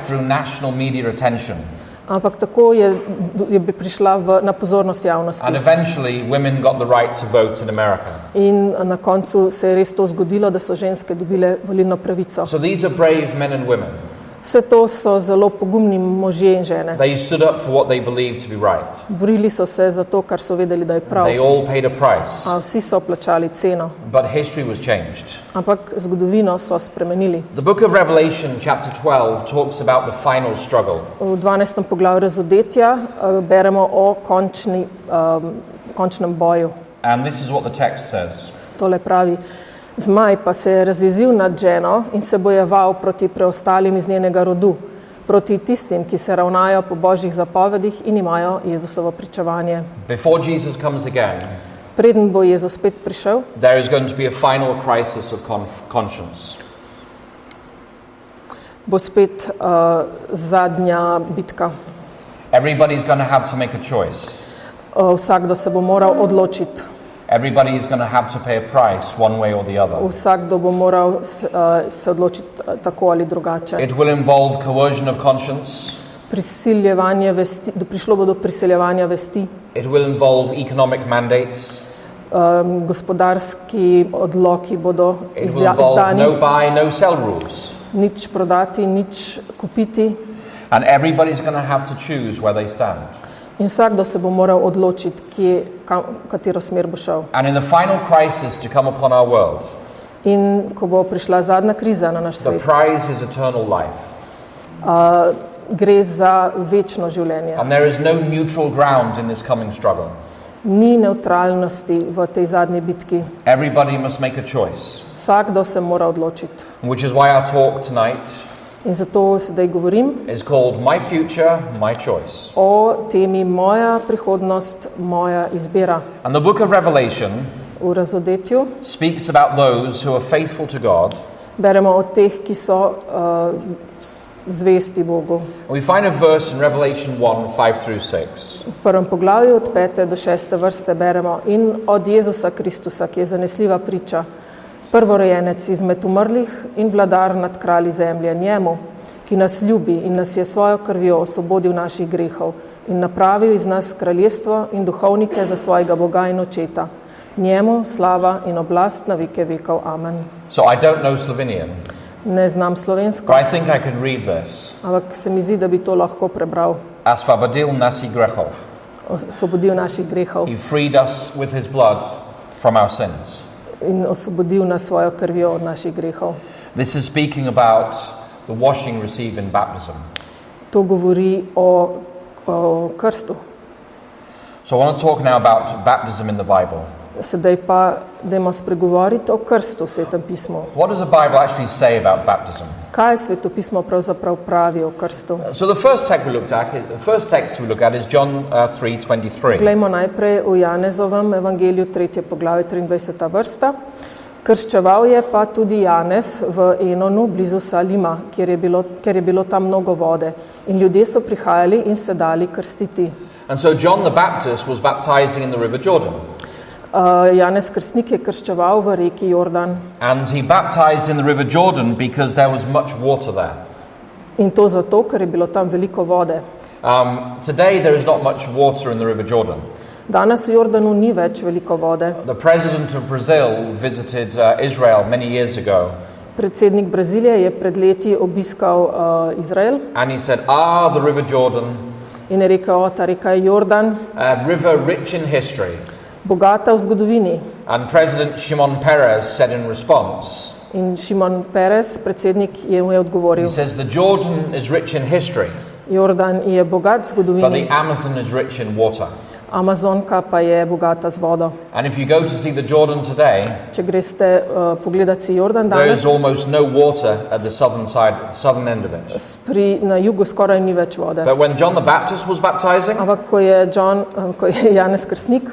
drew national media attention. Ampak tako je prišla na pozornost javnosti. And eventually women got the right to vote in America. In na koncu se je res to zgodilo, da so ženske dobile volilno pravico. So these are brave men and women. Vse to so zelo pogumni možje in žene. They stood up for what they believed to be right. Borili so se za to, kar so vedeli, da je prav. They all paid a price. Vsi so plačali ceno. But history was changed. Ampak zgodovino so spremenili. The book of Revelation, chapter 12, talks about the final struggle. V 12. poglavju Razodetja beremo o končnem boju. And this is what the text says. Tole pravi: Zmaj pa se je razjezil nad ženo in se bojeval proti preostalim iz njenega rodu, proti tistim, ki se ravnajo po Božjih zapovedih in imajo Jezusovo pričevanje. Before Jesus comes again, preden bo Jezus spet prišel, there is going to be a final crisis of conscience. Bo spet zadnja bitka. Everybody's going to have to make a choice. Vsakdo se bo moral odločiti. Everybody is going to have to pay a price one way or the other. Vsakdo bo moral se odločiti tako ali drugače. It will involve coercion of conscience. Prisiljevanje vesti, prišlo bo do prisiljevanja vesti. It will involve economic mandates. Gospodarski odloki bodo izdani. It will involve no buy, no sell rules. Nič prodati, nič kupiti. And everybody's going to have to choose where they stand. In vsakdo se bo moral odločiti, katero smer bo šel. And in the final crisis to come upon our world, in ko bo prišla zadnja kriza na naš svet, the prize is eternal life. Gre za večno življenje. And there is no neutral ground in this coming struggle. Ni nevtralnosti v tej zadnji bitki. Everybody must make a choice. Vsakdo se mora odločiti. Which is why our talk tonight in zato sedaj govorim is called My Future, My Choice. O temi moja prihodnost, moja izbira. And the book of Revelation v Razodetju speaks about those who are faithful to God. Beremo o teh, ki so zvesti Bogu. We find a verse in Revelation 1:5-6. V prvem poglavju od 5. do 6. vrste beremo: In od Jezusa Kristusa, ki je zanesljiva priča, prvorojenec izmed umrlih in vladar nad kralji zemlje, njemu, ki nas ljubi in nas je svojo krvjo osvobodil naših grehov in napravil iz nas kraljestvo in duhovnike za svojega Boga in očeta. Njemu slava in oblast na veke vekov. Amen. So I don't know Slovenian. Ne znam slovensko. But I think I can read this. Ampak se mi zdi, da bi to lahko prebral. Osvobodil naših grehov. Osvobodil naših grehov. He freed us with his blood from our sins. In osvobodil nas svojo krvjo od naših grehov. This is speaking about the washing received in baptism. To govori o krstu. So I want to talk now about baptism in the Bible. Sedaj pa dajmo spregovoriti o krstu v Svetem pismu. What does the Bible actually say about baptism? Kaj Sveto pismo pravzaprav pravi o krstu? So the first text we look at is John 3:23. Glejmo najprej v Janezovem evangeliju 3. poglavje 23. vrsta. Krščeval je pa tudi Janez v Enonu blizu Salima, ker je bilo tam mnogo vode in ljudje so prihajali in se dali krstiti. And so John the Baptist was baptizing in the river Jordan. Janez Krstnik je krščeval v reki Jordan. And he baptized in the river Jordan because there was much water there. In to zato, ker je bilo tam veliko vode. Today there is not much water in the river Jordan. Danes v Jordanu ni več veliko vode. The president of Brazil visited Israel many years ago. Predsednik Brazilije je pred leti obiskal Izrael. And he said, the river Jordan. In je rekel, ta reka je Jordan. A river rich in history. Bogata v zgodovini. And President Shimon Peres said in response. In Shimon Peres, predsednik, je mu odgovoril. He says the Jordan is rich in history. Jordan je bogat v zgodovini. But the Amazon is rich in water. Amazonka pa je bogata z vodo. And if you go to see the Jordan today, če greste pogledat si Jordan danes, there is almost no water at the southern side, southern end of it. Na jugu skoraj ni več vode. But when John the Baptist was baptizing, ampak ko je Janez Krstnik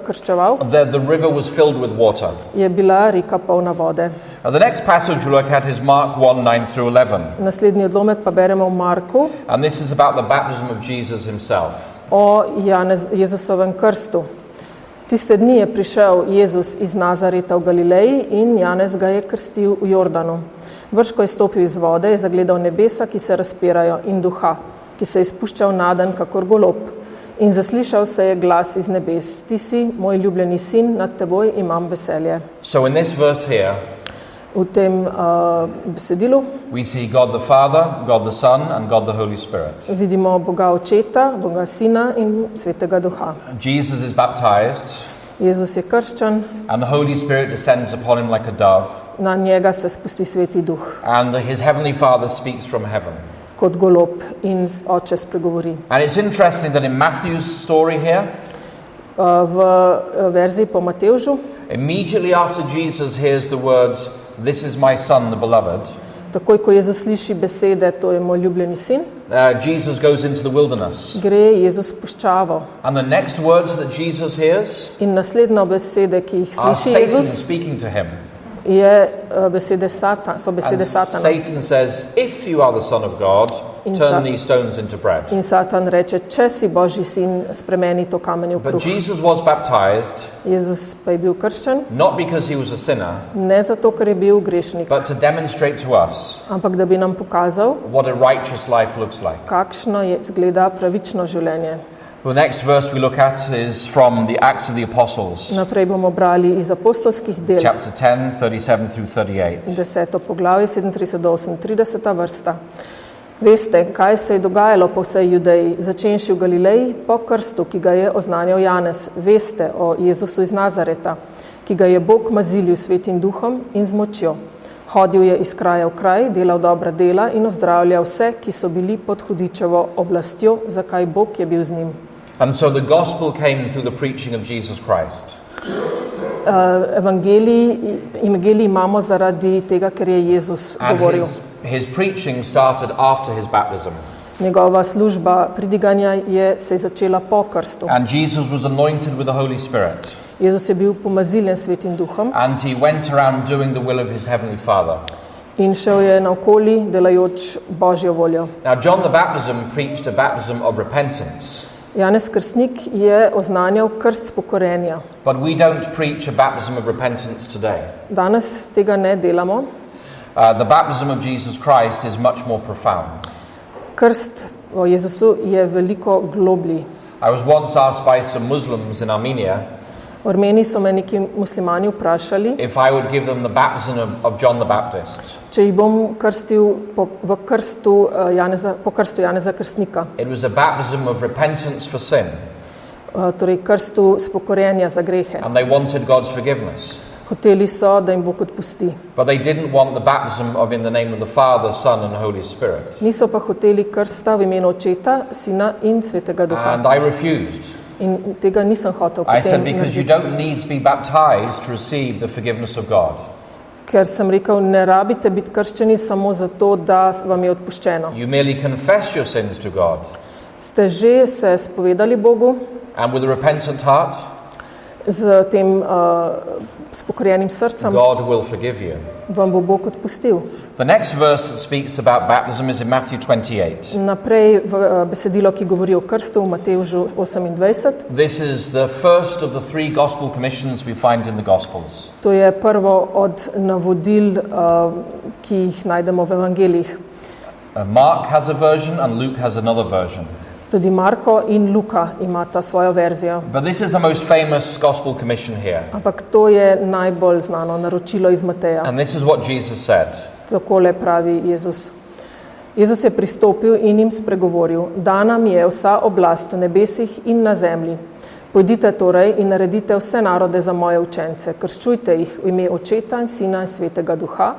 krščeval, the river was filled with water. Je bila reka polna vode. The next passage we look at is Mark 1:9-11. Naslednji odlomek pa beremo v Marku. And this is about the baptism of Jesus himself. O Jezusovem krstu. Tiste dni je prišel Jezus iz Nazareta v Galileji in Janez ga je krstil v Jordanu. Brž ko je stopil iz vode, je zagledal nebesa, ki se razpirajo, in duha, ki se je spuščal naden kakor golob. In zaslišal se je glas iz nebes: Ti si moj ljubljeni sin, nad teboj imam veselje. So in this verse here, V tem besedilu we see God the Father, God the Son, and God the Holy Spirit. vidimo Boga Očeta, Boga Sina in Svetega Duha. Jesus is baptized, Jezus je krščen, and the Holy Spirit descends upon him like a dove, na njega se spusti Sveti Duh and his heavenly Father speaks from heaven. kot golob in Oče spregovori. And it's interesting that in Matthew's story here, V verziji po Matevžu, immediately after Jesus hears the words, "This is my son, the beloved," takoj ko Jezus sliši besede, to je moj ljubljeni sin, Jesus goes into the wilderness. gre Jezus v puščavo. And the next words that Jesus hears In naslednje besede, ki jih are sliši Satan Jezus, speaking to him. so besede And Satana. Satan says, "If you are the Son of God, turn these stones into bread." In Satan reče: Če si Božji sin, spremeni to kamenje v But kruh. Jesus was baptized Jezus pa je bil krščen, not because he was a sinner, ne zato, ker je bil grešnik, but to demonstrate to us ampak da bi nam pokazal, what a righteous life looks like. kakšno je izgleda pravično življenje. The next verse we look at is from the Acts of the Apostles, Naprej bomo brali iz apostolskih del, chapter 10, 37 through 38. 10. poglavje, 37 do 38. vrsta. Veste, kaj se je dogajalo po vsej Judeji, začenši v Galileji, po krstu, ki ga je oznanjal Janez. Veste o Jezusu iz Nazareta, ki ga je Bog mazilil s Svetim duhom in z močjo. Hodil je iz kraja v kraj, delal dobra dela in ozdravljal vse, ki so bili pod hudičevo oblastjo, zakaj Bog je bil z njim. And so the gospel came through the preaching of Jesus Christ. Evangelij imamo zaradi tega, ker je Jezus And govoril. his preaching started after his baptism. Njegova služba pridiganja se je začela po krstu. And Jesus was anointed with the Holy Spirit. Jezus je bil pomaziljen s Svetim duhom And he went around doing the will of his heavenly Father. in šel je naokoli delajoč Božjo voljo. Now, John the Baptist preached a baptism of repentance, Janez Krstnik je oznanjal krst spokorjenja. but we don't preach a baptism of repentance today. Danes tega ne delamo. The baptism of Jesus Christ is much more profound. Krst o Jezusu je veliko globlji. I was once asked by some Muslims in Armenia V Armeniji so me neki muslimani vprašali, if I would give them the baptism of John the Baptist. če jih bom krstil po krstu Janeza Krstnika, It was a baptism of repentance for sin, torej krstu spokorjenja za grehe. and they wanted God's forgiveness. Hoteli so, da jim Bog odpusti. But they didn't want the baptism of in the name of the Father, Son, and Holy Spirit. Niso pa hoteli krsta v imenu Očeta, Sina in Svetega Duha. And I refused. In tega nisem hotel I said, potem because you narediti. don't need to be baptized to receive the forgiveness of God. Ker sem rekel, ne rabite biti krščeni samo zato, da vam je odpuščeno. You merely confess your sins to God. Ste že se spovedali Bogu And with a repentant heart, z tem spokorjenim srcem, God will forgive you. vam bo Bog odpustil. The next verse that speaks about baptism is in Matthew 28. Naprej v besedilo, ki govori o krstu v Matevžu 28. This is the first of the three gospel commissions we find in the Gospels. To je prvo od navodil, ki jih najdemo v evangelijih. Mark has a version and Luke has another version. Tudi Marko in Luka imata svojo verzijo. But this is the most famous gospel commission here. Ampak to je najbolj znano naročilo iz Mateja. And this is what Jesus said. Takole pravi Jezus. Jezus je pristopil in jim spregovoril: Dana mi je vsa oblast v nebesih in na zemlji. Pojdite torej in naredite vse narode za moje učence. Krščujte jih v ime Očeta in Sina in Svetega Duha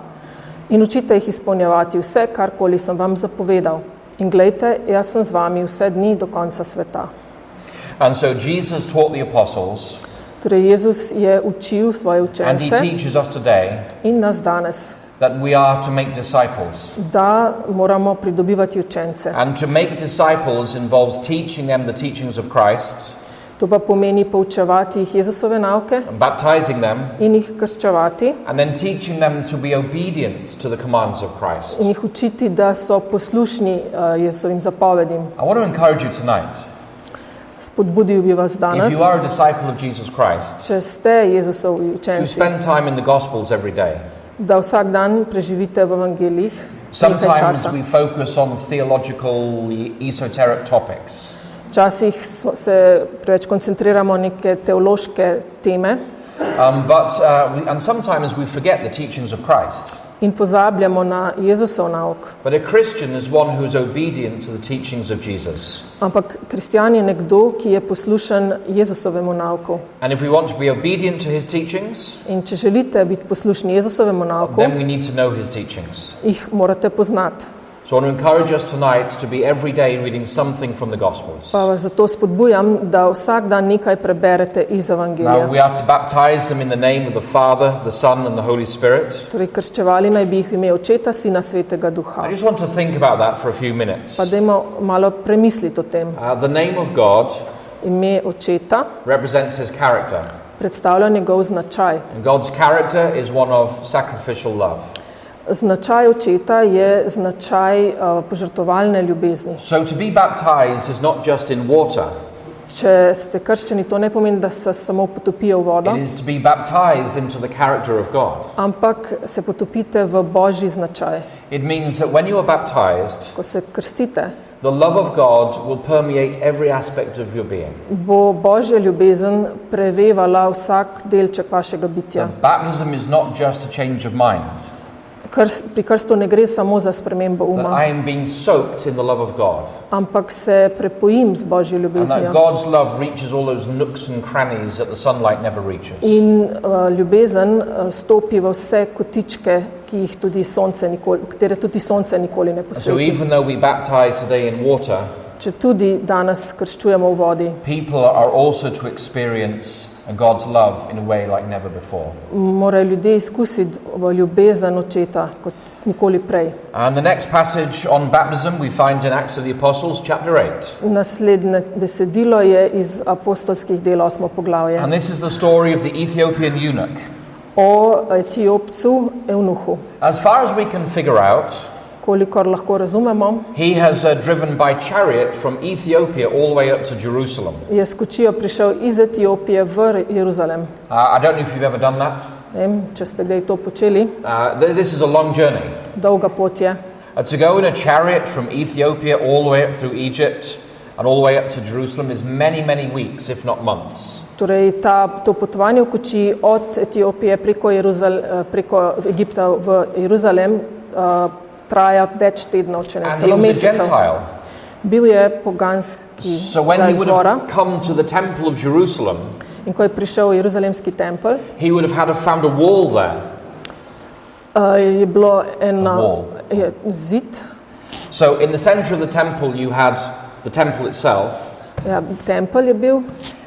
in učite jih izpolnjevati vse, karkoli sem vam zapovedal. In glejte, jaz sem z vami vse dni do konca sveta. And so Jesus taught the apostles, Torej Jezus je učil svoje and he učence teaches us today, in nas danes, that we are to make disciples. da moramo pridobivati učence. And to make disciples involves teaching them the teachings of Christ, To pa pomeni poučevati jih Jezusove nauke and baptizing them, in jih krščevati and then teaching them to be obedient to the commands of Christ. in jih učiti, da so poslušni Jezusovim zapovedim. I want to encourage you tonight, Spodbudil bi vas if danes, you are a disciple of Jesus Christ, če ste Jezusovi to učenci, spend time in the Gospels every day. da vsak dan preživite v evangelijih nekaj Sometimes časa. we focus on theological, esoteric topics. Včasih se preveč koncentriramo na neke teološke teme And sometimes we forget the teachings of Christ. in pozabljamo na Jezusov nauk. But a Christian is one who is obedient to the teachings of Jesus. Ampak kristjan je nekdo, ki je poslušen Jezusovemu nauku. And if we want to be obedient to his teachings, In če želite biti poslušni Jezusovemu nauku, then we need to know his teachings. jih morate poznati. So I want to encourage us tonight to be every day reading something from the Gospels. Pa vas zato spodbujam, da vsak dan nekaj preberete iz Now evangelija. we are to baptize them in the name of the Father, the Son and the Holy Spirit. Torej, krščevali naj bi jih v ime Očeta, Sina, Svetega Duha. I just want to think about that for a few minutes. Pa dajmo malo premisliti o tem. The name of God Ime Očeta represents his character. predstavlja njegov značaj. And God's character is one of sacrificial love. Značaj Očeta je značaj požrtvovalne ljubezni. So to be baptized is not just in water. Če ste krščeni, to ne pomeni, da se samo potopijo v vodo, It is to be baptized into the character of God. ampak se potopite v Božji značaj. It means that when you are baptized, Ko se krstite, the love of God will permeate every aspect of your being. bo Božja ljubezen prevevala vsak delček vašega bitja. So baptism is not just a change of mind, Pri krstu ne gre samo za spremembo that uma, I am being soaked in the love of God. ampak se prepojim z Božjo And that ljubeznijo. God's love reaches all those nooks and crannies that the sunlight never reaches. In ljubezen stopi v vse kotičke, ki jih tudi sonce nikoli, katere tudi sonce nikoli ne So posveti. even though we baptize today in water, Če tudi danes krščujemo v vodi, people are also to experience God's love in a way like never before. morajo ljudje izkusiti ljubezen Očeta kot nikoli prej. And the next passage on baptism we find in Acts of the Apostles, chapter 8. Naslednje besedilo je iz apostolskih del 8. poglavje And this is the story of the Ethiopian eunuch. o Etiopcu Evnuhu. As far as we can figure out, Kolikor lahko razumemo, he has driven by chariot from Ethiopia all the way up to Jerusalem. je s kočijo prišel iz Etiopije v Jeruzalem. I don't know if you've ever done that. Ne vem, če ste kdaj to počeli, This is a long journey. dolga pot je. To go in a chariot from Ethiopia all the way up through Egypt and all the way up to Jerusalem is many, many weeks, if not months. Torej, to potovanje v kočiji od Etiopije preko Egipta v Jeruzalem traja več tednov, če ne And he celo was a mesecev. Gentile. Bil je poganski So when he would izvora have come to the temple of Jerusalem, in ko je prišel v Jeruzalemski tempelj, he would have found a wall there. je bilo A wall. zid, So in the center of the temple you had the temple itself, tempelj je bil,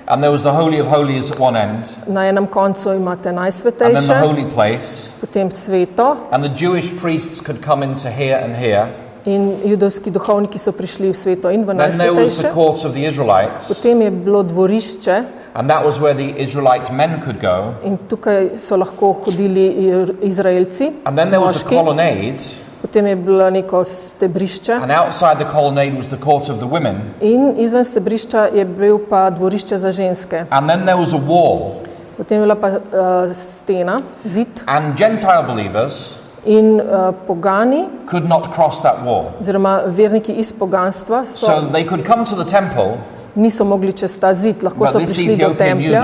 and there was the Holy of Holies at one end, na enem koncu imate and then the najsvetejše, holy place, potem sveto and the Jewish priests could come into here and here. in judovski duhovniki so prišli v sveto in v Then there was the najsvetejše. court of the Israelites, Potem je bilo dvorišče and that was where the Israelite men could go. in tukaj so lahko hodili Izraelci, And then there was the moški. colonnade, Potem je bilo neko stebrišče and outside the colonnade was the court of the women. in izven stebrišča je bil pa dvorišče za ženske. And then there was a wall, Potem je bila pa stena, zid and Gentile believers in pogani could not cross that wall. oziroma verniki iz poganstva So they could come to the temple, niso mogli čez ta zid, lahko but so this prišli do Ethiopian templja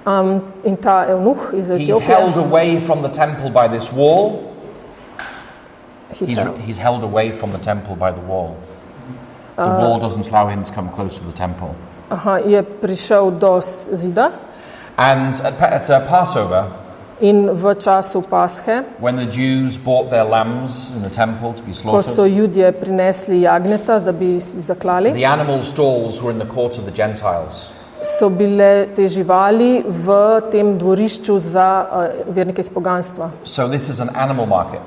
eunuch, in ta evnuh iz he's Etiopije, held away from the temple by this wall. he He's held away from the temple by the wall. The wall doesn't allow him to come close to the temple. je prišel do zida And at Passover, in v času Pashe, when the Jews brought their lambs in the temple to be ko so slaughtered, Judje prinesli jagnjeta, da bi si zaklali, the animal stalls were in the court of the Gentiles. so bile te živali v tem dvorišču za vernike iz poganstva. So this is an animal market.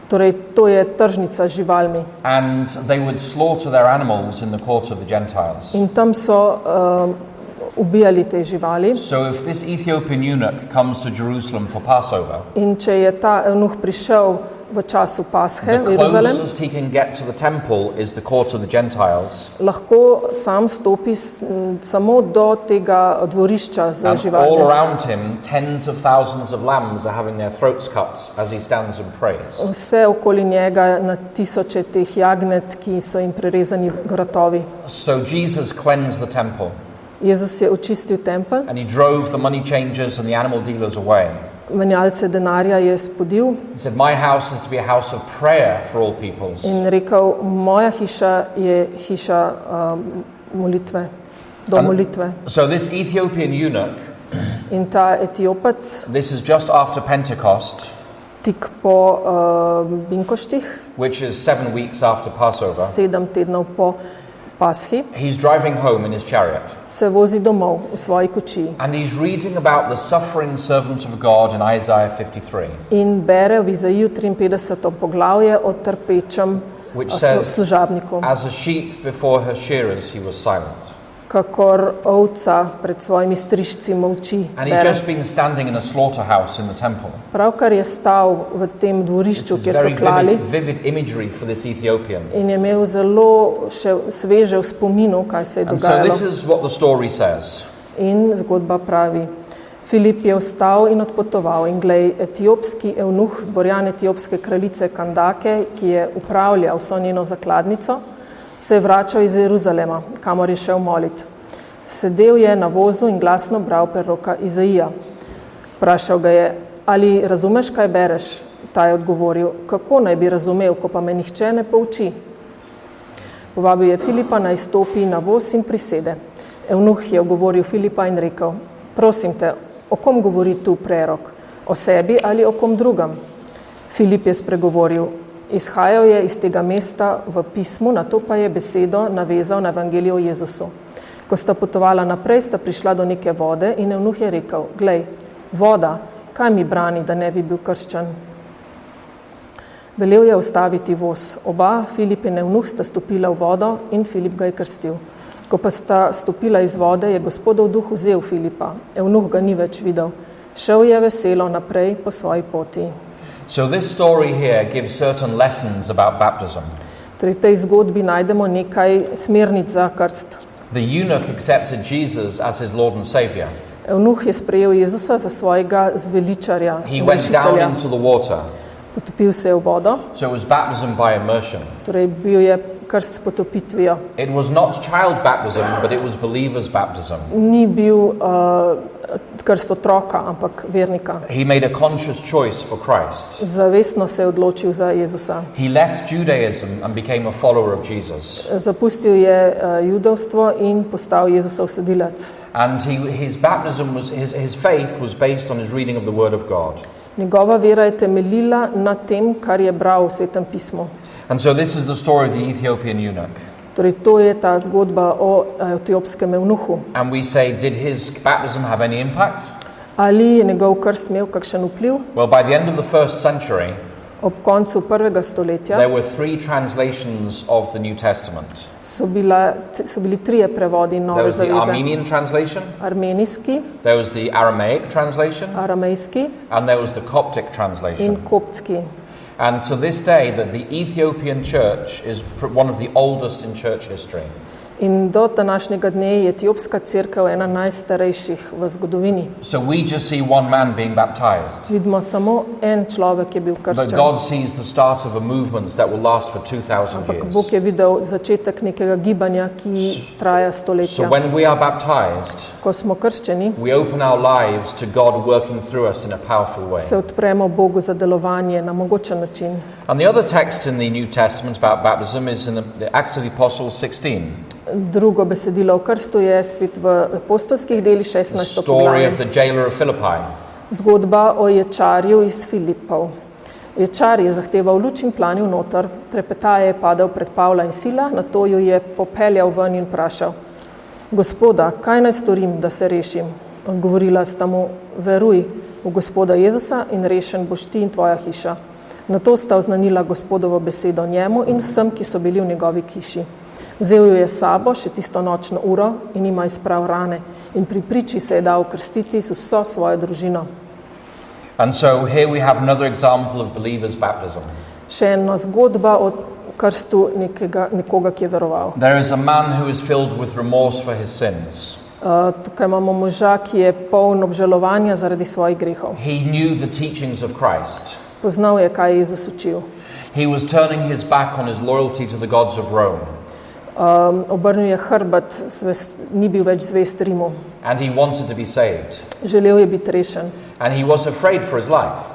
Torej, to je tržnica z živalmi. And they would slaughter their animals in the court of the Gentiles. In tam so ubijali te živali. So if this Ethiopian eunuch comes to Jerusalem for Passover, In če je ta evnuh prišel v času Pashe The v Jeruzalem, closest he can get to the temple is the court of the Gentiles. lahko sam stopi samo do tega dvorišča z And all živalmi. around him, tens of thousands of lambs are having their throats cut as he stands and prays. Vse okoli njega na tisoče teh jagnet, ki so jim prerezani vratovi. So Jesus cleansed the temple, Jezus je očistil tempelj, and he drove the money changers and the animal dealers away. menjalce denarja je spodil He said, "My house is to be a house of prayer for all peoples." in rekel, moja hiša je hiša molitve, dom molitve. So this Ethiopian eunuch, In ta Etiopec, this is just after Pentecost, tik po Binkoštih, which is 7 weeks after Passover. 7 tednov po Paschi, He's driving home in his chariot, se vozi domov v svoji kočiji and he's reading about the suffering servant of God in Isaiah 53, in bere v Izaiju 53. poglavje o trpečem which says, služabniku. "As a sheep before her shearers, he was silent." Kakor ovca pred svojimi strižci molči. And he'd Bere. just been standing in a slaughterhouse in the temple. Pravkar je stal v tem dvorišču, It's kjer so very klali vivid imagery for this Ethiopian. in je imel zelo še sveže v spominu, kaj se je And so dogajalo. this is what the story says. In zgodba pravi, Filip je vstal in odpotoval in glej, etiopski evnuh, dvorjan etiopske kraljice Kandake, ki je upravljal vso njeno zakladnico, se je vračal iz Jeruzalema, kamor je šel molit. Sedel je na vozu in glasno bral preroka Izaija. Vprašal ga je, ali razumeš, kaj bereš? Ta je odgovoril, kako naj bi razumel, ko pa me nihče ne pouči. Povabil je Filipa, naj stopi na voz in prisede. Evnuh je ogovoril Filipa in rekel, prosim te, o kom govori tu prerok? O sebi ali o kom drugem? Filip je spregovoril, izhajal je iz tega mesta v pismu, nato pa je besedo navezal na evangelijo o Jezusu. Ko sta potovala naprej, sta prišla do neke vode in evnuh je rekel, glej, voda, kaj mi brani, da ne bi bil krščan? Velel je ustaviti voz. Oba, Filip in evnuh, sta stopila v vodo in Filip ga je krstil. Ko pa sta stopila iz vode, je Gospodov duh vzel Filipa. Evnuh ga ni več videl. Šel je veselo naprej po svoji poti. So this story here gives certain lessons about baptism. Torej, v tej zgodbi najdemo nekaj smernic za krst. The eunuch accepted Jesus as his Lord and Savior. Evnuh je sprejel Jezusa za svojega zveličarja, He went down rešitelja. into the water. Potopil se je v vodo, So it was baptism by immersion. torej bil je krst s potopitvijo. It was not child baptism, but it was believer's baptism. Ni bil krst otroka, ampak vernika. He made a conscious choice for Christ. Zavestno se je odločil za Jezusa. He left Judaism and became a follower of Jesus. Zapustil je judovstvo in postal Jezusov sledilec. And his baptism was, his faith was based on his reading of the Word of God. Njegova vera je temeljila na tem, kar je bral v Svetem pismu. And so this is the story of the Ethiopian eunuch. Torej, to je ta zgodba o etiopskem evnuhu. And we say, did his baptism have any impact? Ali je njegov krst imel kakšen vpliv? Well, by the end of the first century, Ob koncu 1. stoletja there were 3 translations of the New Testament. so bili 3 prevodi There Nove was the zaveze. Armenian translation, Armenijski, there was the Aramaic translation, aramejski and there was the Coptic in translation. koptski. And to this day, that the Ethiopian church is one of the oldest in church history. In do današnjega dne je etiopska cerkev ena najstarejših v zgodovini. So we just see one man being baptized. Vidimo samo en človek je bil But krščen. God sees the start of a movement that will last for 2,000 Ampak Bog years. je videl začetek nekega gibanja, ki traja So stoletja. when we are baptized, Ko smo krščeni, we open our lives to God working through us in a powerful way. se odpremo Bogu za delovanje na mogočen način. And the other text in the New Testament about baptism is in the Acts of the Apostles 16. Drugo besedilo o krstu je spet v apostolskih delih 16. Story poglavje. of the jailer of Philippi. Zgodba o ječarju iz Filipov. Ječar je zahteval luč in planil noter, trepetaje je padel pred Pavla in Sila, nato ju je popeljal ven in vprašal: Gospoda, kaj naj storim, da se rešim? Odgovorila sta mu: Veruj v Gospoda Jezusa in rešen boš ti in tvoja hiša. Nato sta oznanila Gospodovo besedo njemu in vsem, ki so bili v njegovi hiši. Vzel jo je s sabo še tisto nočno uro in jima izprav rane in pri priči se je dal krstiti z vso svojo družino. And so here we have another example of believers' baptism. Še ena zgodba o krstu nekoga, ki je veroval. There is a man who is filled with remorse for his sins. Tukaj imamo moža, ki je poln obžalovanja zaradi svojih grehov. He knew the teachings of Christ. Poznal je, kaj je Jezus učil. He was turning his back on his loyalty to the gods of Rome. Obrnil je hrbet, ni bil več zvest Rimu. And he wanted to be saved. Želel je biti rešen. And he was afraid for his life.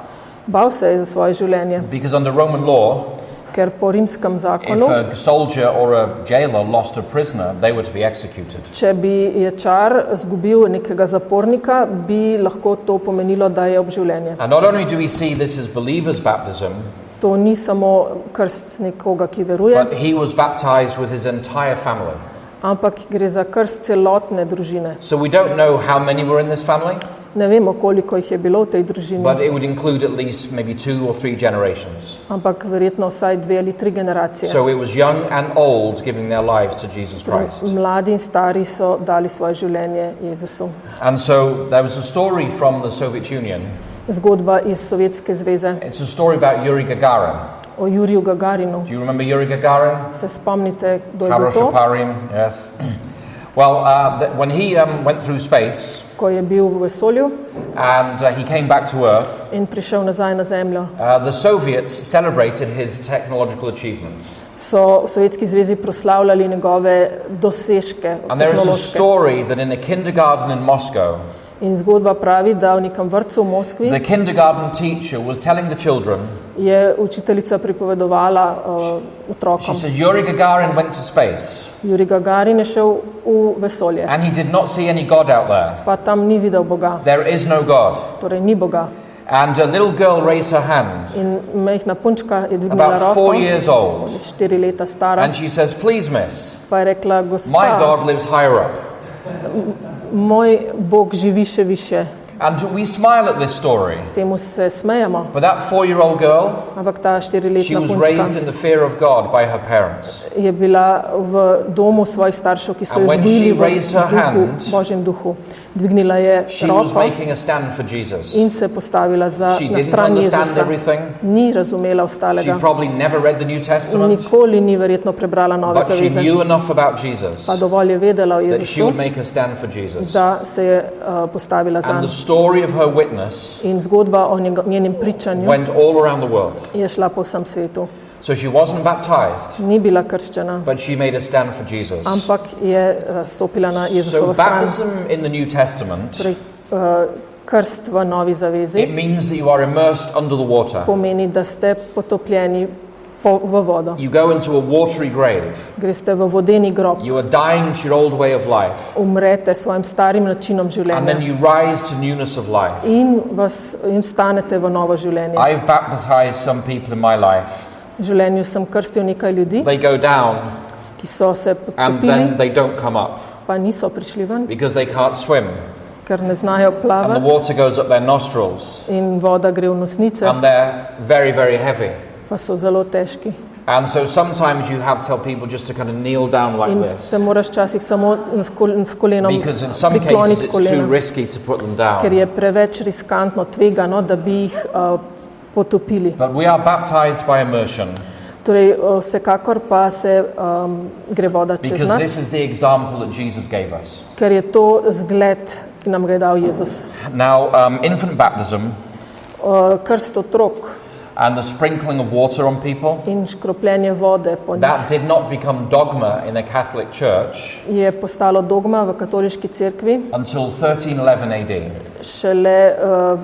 Bal se je za svoje življenje, Because under Roman law, ker po rimskem if zakonu, a soldier or a jailer lost a prisoner, they were to be executed. če bi ječar zgubil nekega zapornika, bi lahko to pomenilo, da je obživljenje. And not only do we see this as believers' baptism, To ni samo krst nekoga, ki veruje, but he was baptized with his entire family. ampak gre za krst celotne družine. So we don't know how many were in this family, Ne vemo, koliko jih je bilo v tej družini, but it would include at least maybe 2 or 3 generations. ampak verjetno vsaj 2 ali 3 generacije. So it was young and old giving their lives to Jesus Christ. Mladi in stari so dali svoje življenje Jezusu. And so there was a story from the Soviet Union. Zgodba iz Sovjetske zveze It's a story about Yuri Gagarin. o Juriju Gagarinu. Do you remember Yuri Gagarin? Se spomnite, kdo je bil Harosha to? Parin, yes. Well, when he went through space Ko je bil v vesolju and he came back to Earth, in prišel nazaj na Zemljo, the Soviets celebrated his technological achievements. so v Sovjetski zvezi proslavljali njegove dosežke And there is a tehnološke. story that in a kindergarten in Moscow, In zgodba pravi, da v nekem vrtcu v Moskvi the kindergarten teacher was telling the children, je učiteljica pripovedovala she otrokom. said, Yuri Gagarin went to space Juri Gagarin je šel v vesolje, and he did not see any God out there. pa tam ni videl Boga, There is no God. torej ni Boga. And a little girl raised her hand, In majhna punčka je dvignila about roko, 4 years old, 4 leta stara, and she says, please miss, pa je rekla, my gospa, God lives higher up. moj Bog živi še više. And we smile at this story. Temu se smejemo, But that 4-year-old girl, ampak ta she 4-letna was punčka raised in the fear of God by her parents. je bila v domu svojih staršev, ki so And jo when vzgojili she v raised her duhu, hand, Božjem duhu. Dvignila je She was roko making a stand for Jesus. in se postavila She na didn't stran understand Jezusa. everything. Ni razumela She ostalega. probably never read the New Testament, Nikoli ni verjetno prebrala Nove but she zaveze. knew enough about Jesus Pa dovolj je vedela o that she Jezusu, would make a stand for Jesus. da se je postavila And zanj. the story of her witness In zgodba o njenem pričanju went all around the world. je šla po vsem svetu. So she wasn't baptized, Ni bila krščena, but she made a stand for Jesus. ampak je stopila na So Jezusovo stran. baptism in the New Testament, Torej, krst v Novi it zavezi means that you are immersed under the water. pomeni, da ste potopljeni v vodo. You go into a watery grave. Greste v vodeni grob, You are dying to your old way of life. umrete s svojim starim načinom And then življenja you rise to newness of life. in stanete v novo življenje. I've baptized some people in my life. V življenju sem krstil nekaj ljudi, They go down ki so se and potopili, then they don't come up pa niso prišli ven, because they can't swim. ker ne znajo And the plavati water goes up their nostrils in voda gre v nosnice, and they're very, very heavy. pa so zelo težki. And so sometimes you have to tell people just to kind of kneel down like In this se moraš včasih samo s kolenom because in some cases prikloniti it's too kolena, risky to put them ker down. je preveč riskantno, tvegano, da bi jih potopili. But we are baptized by immersion Torej, vsekakor pa se gre voda čez because this nas, is the example that Jesus gave us. ker je to zgled, ki nam ga je dal Jezus. Now, infant baptism Krst otrok and the sprinkling of water on people, in škropljenje vode po njih that did not become dogma in the Catholic Church je postalo dogma v katoliški cerkvi until 1311 AD šele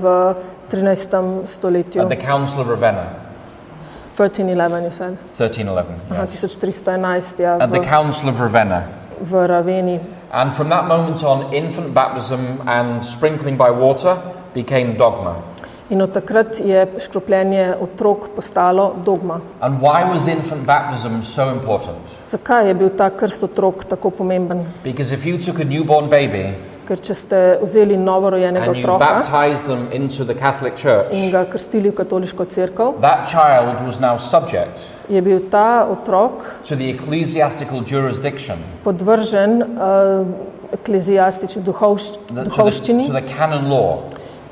v 13. stoletju. at the Council of Ravenna. 1311 je sad. 1311, Aha, yes. 1311 ja, At the Council of Ravenna. v Raveni. And from that moment on, infant baptism and sprinkling by water became dogma. In od takrat je škropljenje otrok postalo dogma. And why was infant baptism so important? Zakaj je bil ta krst otrok tako pomemben? Because if you took a newborn baby Ker če ste vzeli novorojenega and you otroka baptized them into the Catholic Church, in ga krstili v katoliško cerkev, that child was now subject je bil ta otrok to the ecclesiastical jurisdiction, podvržen ekleziastični to duhovščini the canon law.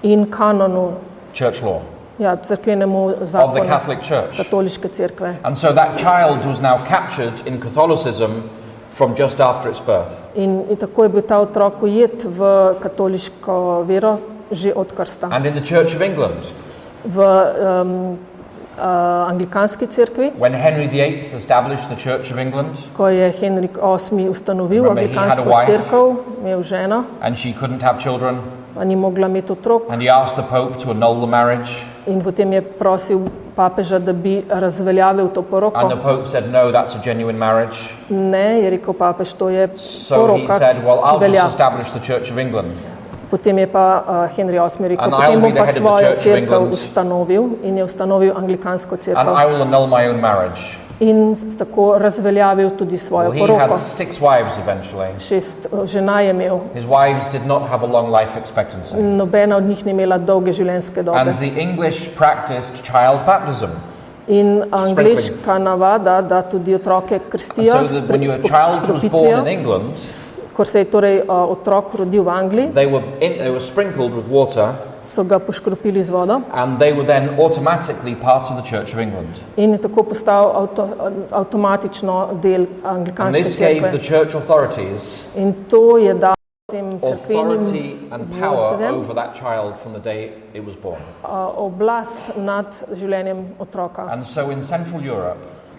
in kanonu church law, ja, cerkvenemu of the zakonu Catholic Church. katoliške cerkve. And so that child was now captured in Catholicism from just after its birth. In tako je bil ta otrok ujet v katoliško vero že od krsta. And in the Church of England, V anglikanski cerkvi, when Henry VIII established the Church of England, ko je Henrik VIII ustanovil Remember, he had a anglikansko wife. cerkev, imel ženo, and she couldn't have children, pa ni mogla imeti otrok, and he asked the Pope to annul the marriage, in potem je prosil papeža, da bi razveljavil to and the poroko. Pope said, no, that's a genuine marriage. Ne, je rekel papež, to je So he poroka, said, well, I'll ki velja. just establish the Church of England. Potem je pa Henry VIII rekel, And I potem will bom be pa the head of the svojo Church of cerkev England. ustanovil in je ustanovil anglikansko And cerkev I will annul my own marriage. in tako razveljavil tudi svojo Well, he had poroko. 6 wives eventually. 6 žena je imel, His wives did not have a long life expectancy. nobena od njih ni imela dolge življenjske dobe. And the English practiced child baptism. In angleška navada, da tudi otroke krstijo So s that when a child was born skropitvijo. in England, Ko se je torej otrok rodil v Angliji, they were sprinkled with water, so ga poškropili z vodo and they were then automatically part of the Church of England. in je tako postal avtomatično del And anglikanske this gave the cerkve. church authorities In to je dal tem cerkvenim authority and power vodcem over that child from the day it was born. oblast nad življenjem otroka. And so in Central Europe,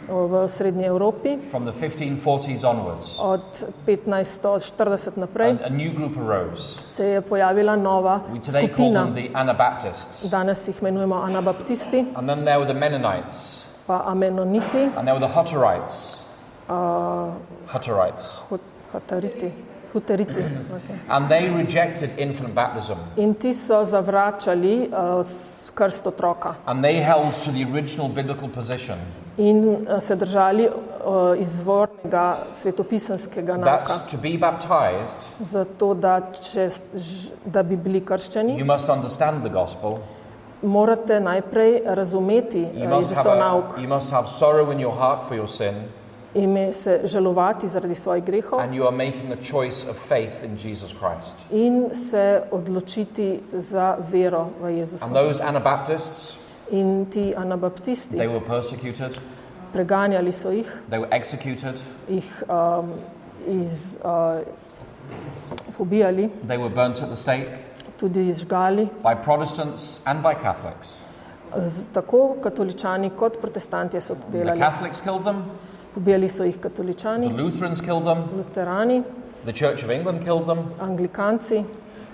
V srednji Evropi from the 1540s onwards, od 1540 naprej a new group arose. se je pojavila nova We today call skupina. them the Anabaptists. Danes jih imenujemo anabaptisti, And then there were the Mennonites, pa amenoniti, and there were the Hutterites. Hutterites. huteriti. Okay. And they rejected infant baptism. In ti so zavračali krst otroka And they held to the original biblical position in se držali izvornega svetopisanskega nauka. that to be baptized, Zato, da bi bili krščeni, you must understand the gospel. morate najprej razumeti Jezusov nauk, You must have sorrow in your heart for your sin, ime se žalovati zaradi svojih grehov and you are making a choice of faith in Jesus Christ. in se odločiti za vero v Jezusa. And those Anabaptists, In ti anabaptisti, they were persecuted, preganjali so jih, they were executed, jih pobijali, they were burnt at the stake tudi izžgali, by Protestants and by Catholics. tako katoličani kot protestanti so to The delali. Catholics killed them, Pobijali so jih the katoličani, Lutherans killed them, luterani, the Church of England killed them, anglikanci,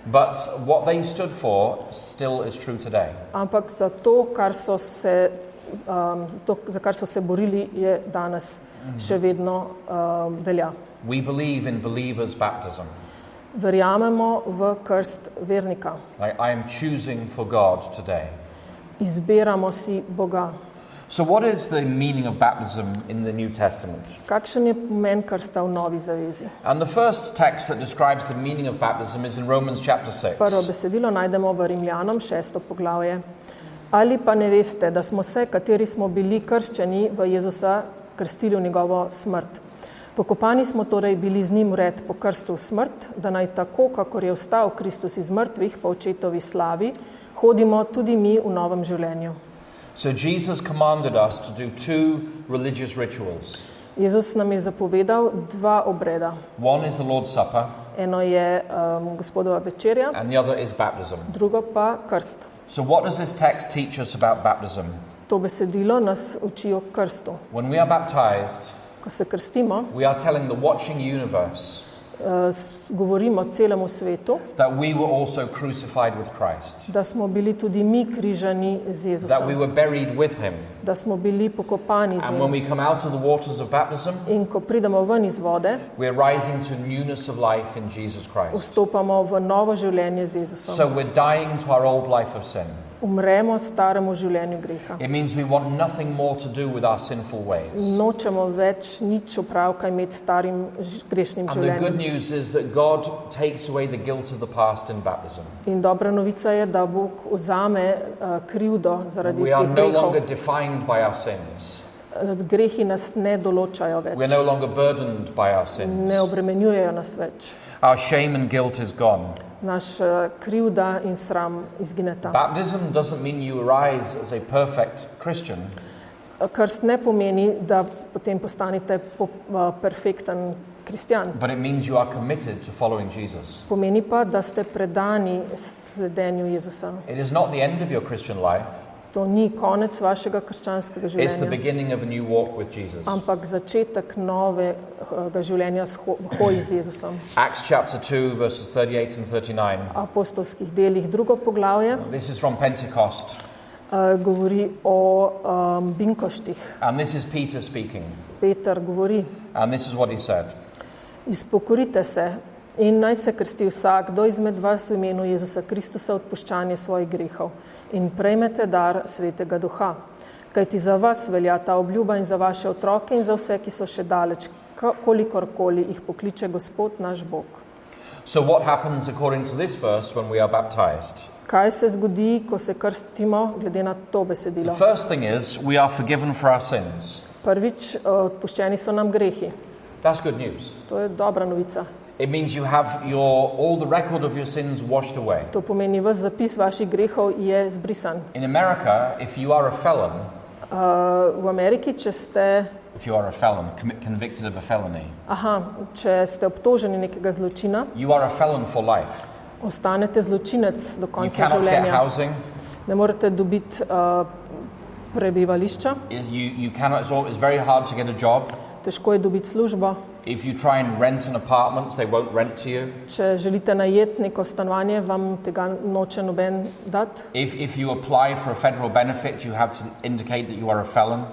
but what they stood for still is true today. ampak za kar so se borili, je danes še vedno velja. We believe in believers' baptism. Verjamemo v krst vernika. Like, I am choosing for God today. Izbiramo si Boga. So what is the meaning of baptism in the New Testament? Kakšen je pomen krsta v Novi zavezi? And the first text that describes the meaning of baptism is in Romans chapter 6. Prvo besedilo najdemo v Rimljanom 6. poglavje. Ali pa ne veste, da smo se, kateri smo bili krščeni v Jezusa, krstili v njegovo smrt. Pokopani smo torej bili z njim vred po krstu v smrt, da naj tako, kakor je vstal Kristus iz mrtvih po očetovi slavi, hodimo tudi mi v novem življenju. So Jesus commanded us to do 2 religious rituals. Jezus nam je zapovedal 2 obreda. One is the Lord's Supper, Eno je Gospodova večerja, and the other is baptism. drugo pa krst. So what does this text teach us about baptism? To besedilo nas uči o krstu. When we are baptized, Ko se krstimo, we are telling the watching universe govorimo celemu svetu, that we were also crucified with Christ, da smo bili tudi mi križani z that we Jezusom, were buried with him. da smo bili pokopani z And when njim. we come out of the waters of baptism, In ko pridemo ven iz vode, we're rising to newness of life in Jesus Christ. vstopamo v novo življenje z So Jezusom. we're dying to our old life of sin. Umremo staremu življenju greha. It means we want nothing more to do with our sinful ways. Nočemo več nič opravka imeti s starim grešnim And the good življenjem. news is that God takes away the guilt of the past in baptism. In dobra novica je, da Bog vzame krivdo zaradi We are teh no grehov. longer defined by our sins. Grehi nas ne določajo We are več, no longer burdened by our ne sins. obremenjujejo nas več. Our shame and guilt is gone. Naša krivda in sram izgineta. Baptism doesn't mean you arise as a perfect Christian. Krst ne pomeni, da potem postanete perfekten kristjan. But it means you are committed to following Jesus. Pomeni pa, da ste predani sledenju Jezusa. It is not the end of your Christian life. To ni konec vašega krščanskega It's the življenja, beginning of a new walk with Jesus. ampak začetek novega življenja v hoji z Jezusom. Acts chapter 2, verses 38 and 39. Apostolskih delih drugo poglavje This is from Pentecost. Govori o binkoštih. And this is Peter speaking. Peter govori: And this is what he said. Izpokorite se in naj se krsti vsakdo izmed vas v imenu Jezusa Kristusa odpuščanje svojih grehov in prejmete dar Svetega Duha. Kajti za vas velja ta obljuba in za vaše otroke in za vse, ki so še daleč, kolikorkoli jih pokliče Gospod naš Bog. So what happens according to this verse when we are baptized? Kaj se zgodi, ko se krstimo, glede na to The besedilo? first thing is we are forgiven for our sins. Prvič, odpuščeni so nam grehi. That's good news. To je dobra novica. It means you have all the record of your sins washed away. To pomeni, vas zapis vaših grehov je zbrisan. In America, if you are a felon, V Ameriki, če ste, convicted of a felony, če ste obtoženi nekega zločina, you are a felon for life. ostanete zločinec do You konca cannot get življenja. housing. Ne morete dobiti prebivališča, You cannot. It's very hard to get a job. težko je dobiti službo. If you try and rent an apartment, they won't rent to you. Če želite najeti neko stanovanje, vam tega noče noben dati. If you apply for a federal benefit, you have to indicate that you are a felon.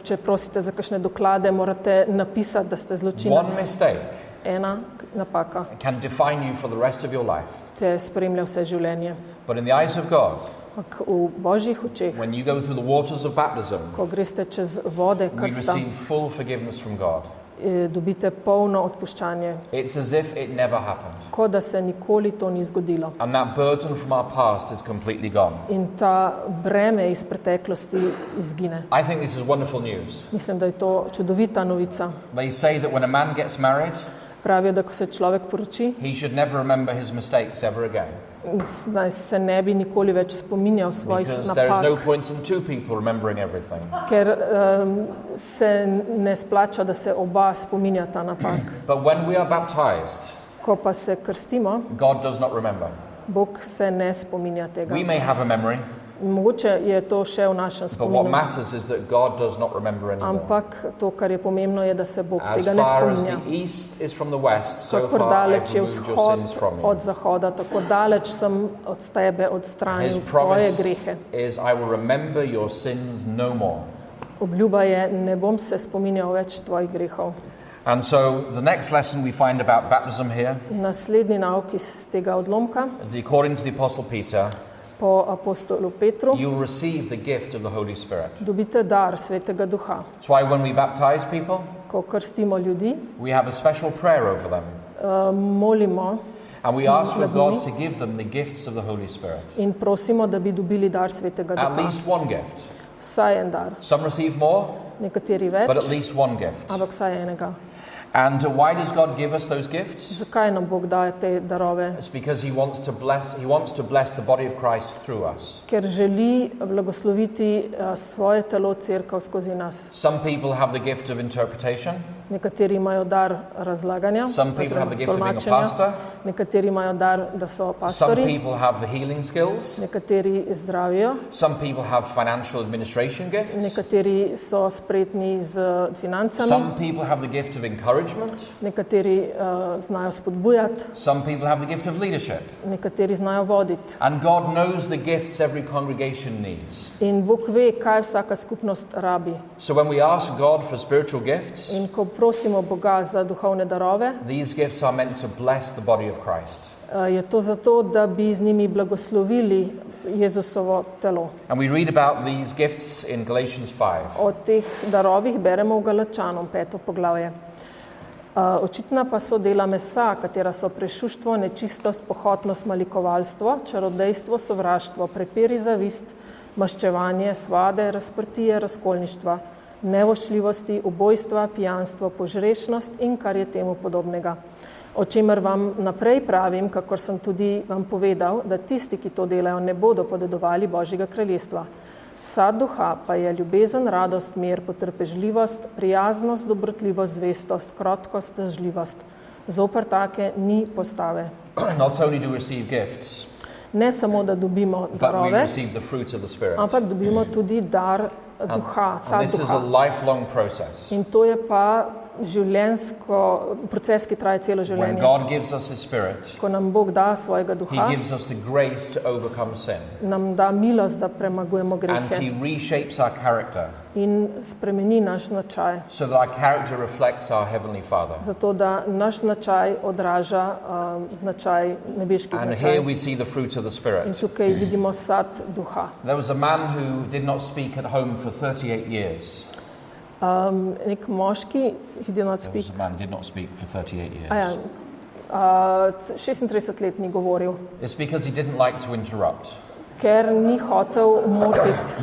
Če prosite za kakšne doklade, morate napisati, da ste One zločinec. mistake Ena napaka can define you for the rest of your life. te spremlja vse življenje. But in the eyes of God, Ampak v Božjih očeh, when you go through the waters of baptism, ko greste čez vode we krsta, receive full forgiveness from God. dobite polno odpuščanje, It's as if it never happened. kot da se nikoli to ni zgodilo. And that burden from our past is completely gone. In ta breme iz preteklosti izgine. I think this is wonderful news. Mislim, da je to čudovita novica. They say that when a man gets married, Pravijo, da ko se človek poroči, he should never remember his mistakes ever again. naj se ne bi nikoli več spominjal svojih Because there is no napak, point in two people remembering everything. ker se ne splača, da se oba spominjata napak. But when we are baptized, Ko pa se krstimo, God does not remember. Bog se ne spominja tega. We may have a memory, Mogoče je to še v našem but what spominu, matters is that God does not remember anymore. ampak to, kar je pomembno, je, da se Bog As tega ne far as spominja. the east is from the west, so Kakor far I've daleč je removed your vzhod sins from you. od zahoda, tako daleč sem od tebe His odstranil tvoje promise grehe. is, I will remember your sins no more. Obljuba je, ne bom se spominjal več tvojih grehov. And so the next lesson we find about baptism here Naslednji nauk iz tega odlomka, is that according to the Apostle Peter, po apostolu Petru, you'll receive the gift of the Holy Spirit. dobite dar Svetega Duha. That's why when we baptize people, Ko krstimo ljudi, we have a special prayer over them. molimo And we Za ask for God ljudmi. to give them the gifts of the Holy Spirit. in prosimo, da bi dobili dar Svetega At Duha. least one gift. Vsaj en dar. Some receive more, Nekateri but at več, least one gift. ampak vsaj enega. And why does God give us those gifts? Zakaj nam Bog daje te darove? It's because He wants to bless the body of Christ through us. Ker želi blagosloviti svoje telo, cerkev skozi nas. Some people have the gift of interpretation. Nekateri imajo dar razlaganja, Some people have the gift of being a tolmačenja. pastor. Nekateri imajo dar, da so Some pastori, people have the healing skills. nekateri zdravijo, Some people have financial administration gifts. nekateri so spretni z financami, Some people have the gift of encouragement. nekateri znajo spodbujati, Some people have the gift of leadership. nekateri znajo voditi. And God knows the gifts every congregation needs. In Bog ve, kaj vsaka skupnost rabi. So when we ask God for spiritual gifts, In ko prosimo Boga za duhovne darove, these gifts are meant to bless the body of Christ. je to zato, da bi z njimi blagoslovili Jezusovo telo. And we read about these gifts in Galatians 5. O teh darovih beremo v Galačanom, 5. poglavje. Očitna pa so dela mesa, katera so prešuštvo, nečistost, pohotnost, malikovalstvo, čarodejstvo, sovraštvo, prepiri, zavist, maščevanje, svade, razprtije, razkolništva, nevoščljivosti, ubojstva, pijanstvo, požrešnost in kar je temu podobnega. O čemer vam naprej pravim, kakor sem tudi vam povedal, da tisti, ki to delajo, ne bodo podedovali Božjega kraljestva. Sad duha pa je ljubezen, radost, mir, potrpežljivost, prijaznost, dobrotljivost, zvestost, krotkost, zdržljivost. Zoper take ni postave. Not only do we receive gifts, Ne samo, da dobimo but we darove, receive the fruit of the Spirit. ampak dobimo tudi dar duha, And sad this is a duha. lifelong process. In to je pa proces, ki traja celo When življenje. God gives us His Spirit, Ko nam Bog da svojega He duha, gives us the grace to overcome sin. nam da milost, da premagujemo And grehe He reshapes our character in spremeni naš značaj, so that our character reflects our Heavenly Father. zato da naš značaj odraža značaj, nebeški And here značaj. we see the fruit of the In Spirit. tukaj vidimo sad duha. There was a man who did not speak at home for 38 years. Nek moški, he did not There speak, was a man who did not speak for 38 a ja, years. 36 let ni govoril, It's because he didn't like to interrupt. ker ni hotel motiti.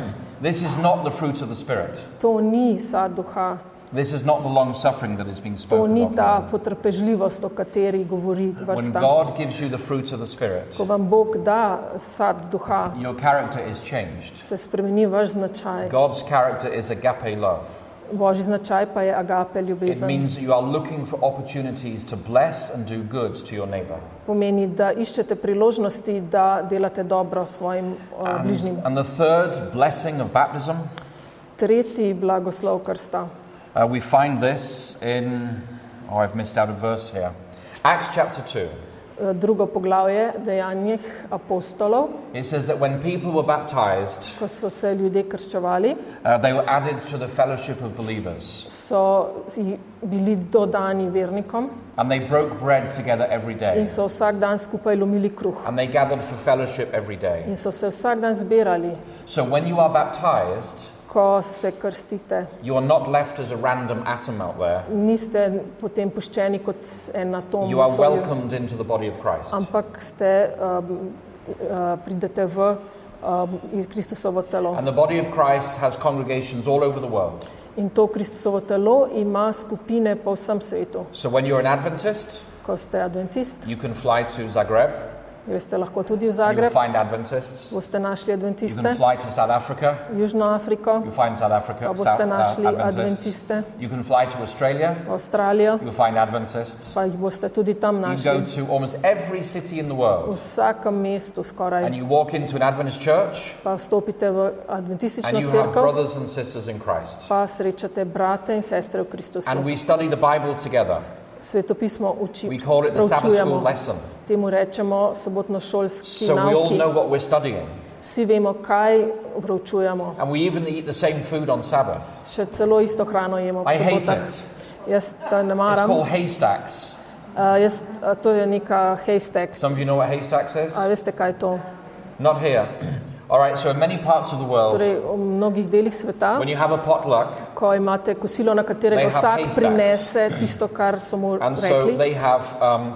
This is not the fruit of the Spirit. To ni sad duha, This is not the long suffering that has been to spoken ni of. ta now. potrpežljivost, o kateri govori When vrsta. God gives you the fruit of the Spirit, Ko vam Bog da sad duha, your character is changed. se spremeni vaš značaj. God's character is agape love. Božji značaj pa je agape It ljubezen. means you are looking for opportunities to bless and do good to your neighbor. Pomeni, da iščete priložnosti, da delate dobro svojim bližnjim. And the third blessing of baptism, Tretji blagoslov krsta. we find this in, I've missed out a verse here. Acts chapter 2. Drugo poglavje dejanjih apostolov, It says that when people were baptized, ko so se ljudje krščevali, they were added to the fellowship of believers. so bili dodani vernikom And they broke bread together every day. in so vsak dan skupaj lomili kruh. And they gathered for fellowship every day. In so se vsak dan zbirali. So when you are baptized, Ko se krstite, you are not left as a random atom out there. niste potem puščeni kot en atom, You are v vesolju, welcomed into the body of Christ. ampak pridete v Kristusovo telo. And the body of Christ has congregations all over the world. In to Kristusovo telo ima skupine po vsem svetu. So when you're an Adventist, Ko ste adventist, you can fly to Zagreb, greste lahko tudi v you'll Zagreb, find Adventists. boste našli You adventiste, can fly to South Africa, Južno Afriko, you'll find South Africa, pa boste našli Adventists. adventiste, You can fly to Australia, Avstralijo, you'll find Adventists. pa jih boste tudi tam You go našli. to almost every city in the V world vsakem mestu and skoraj, you walk into an Adventist church pa vstopite v and adventistično you have cerkev, brothers and sisters in Christ. pa srečate brate in sestre v Kristusu. And we study the Bible together. Svetopismo We call it the Sabbath school preučujemo, lesson. temu rečemo sobotnošolski So we all nauki. know what we're studying. Vsi vemo, kaj preučujemo. And we even eat the same food on Sabbath. Še celo isto hrano jemo I v hate sobotah. it. Jaz ne It's maram. called haystacks. To je neka haystack. Some of you know what haystacks is? A veste, kaj je to? Not here. All right, so in many parts of the world, Torej, v mnogih delih sveta, when you have a potluck, ko imate kosilo, na They katerega have vsak haystacks. prinese tisto, kar so mu and so rekli, they have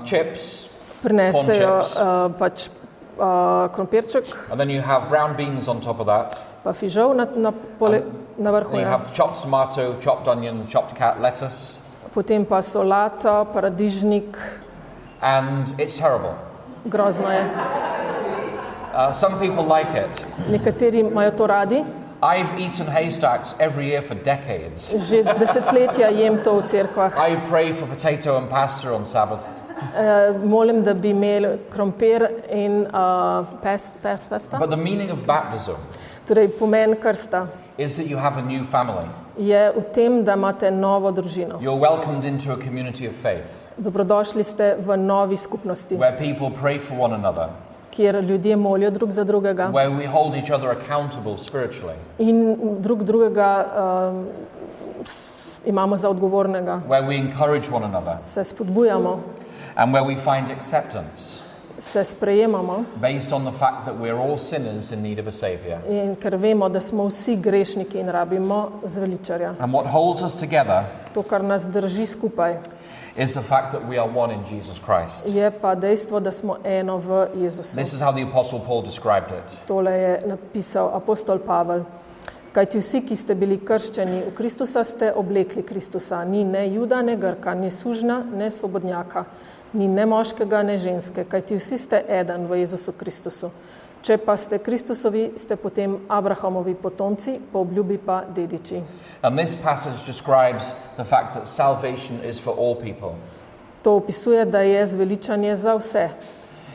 chips, prinesejo chips. pač krompirček, and then you have brown beans on top of that. pa fižol na vrhu. Then you Ja. have chopped tomato, chopped onion, chopped lettuce, Potem pa solato, paradižnik, and it's terrible. grozno je. Some people like it. Nekateri imajo to radi. I've eaten haystacks every year for decades. Že desetletja jem to v cerkvah. I pray for potato and pasta on Sabbath. Molim, da bi imeli krompir in pesta. But the meaning of baptism Torej, pomen krsta is that you have a new family. je v tem, da imate novo družino. You're welcomed into a community of faith Dobrodošli ste v novi skupnosti, where people pray for one another, kjer ljudje molijo drug za drugega where we hold each other accountable spiritually, in drug drugega imamo za odgovornega. where we encourage one another, Se spodbujamo, and where we find acceptance se sprejemamo based on the fact that we're all sinners in need of a Saviour. in ker vemo, da smo vsi grešniki in rabimo zveličarja. And what holds us together To, kar nas drži skupaj, is the fact that we are one in Jesus Christ. je pa dejstvo, da smo eno v Jezusu. This is how the Apostle Paul described it. Tole je napisal apostol Pavel. Kajti vsi, ki ste bili krščeni v Kristusa, ste oblekli Kristusa. Ni ne Juda, ne Grka, ni sužnja, ne svobodnjaka. Ni ne moškega, ne ženske, kajti vsi ste eden v Jezusu Kristusu. Če pa ste Kristusovi, ste potem Abrahamovi potomci, po obljubi pa dediči. And this passage describes the fact that salvation is for all people. To opisuje, da je zveličanje za vse.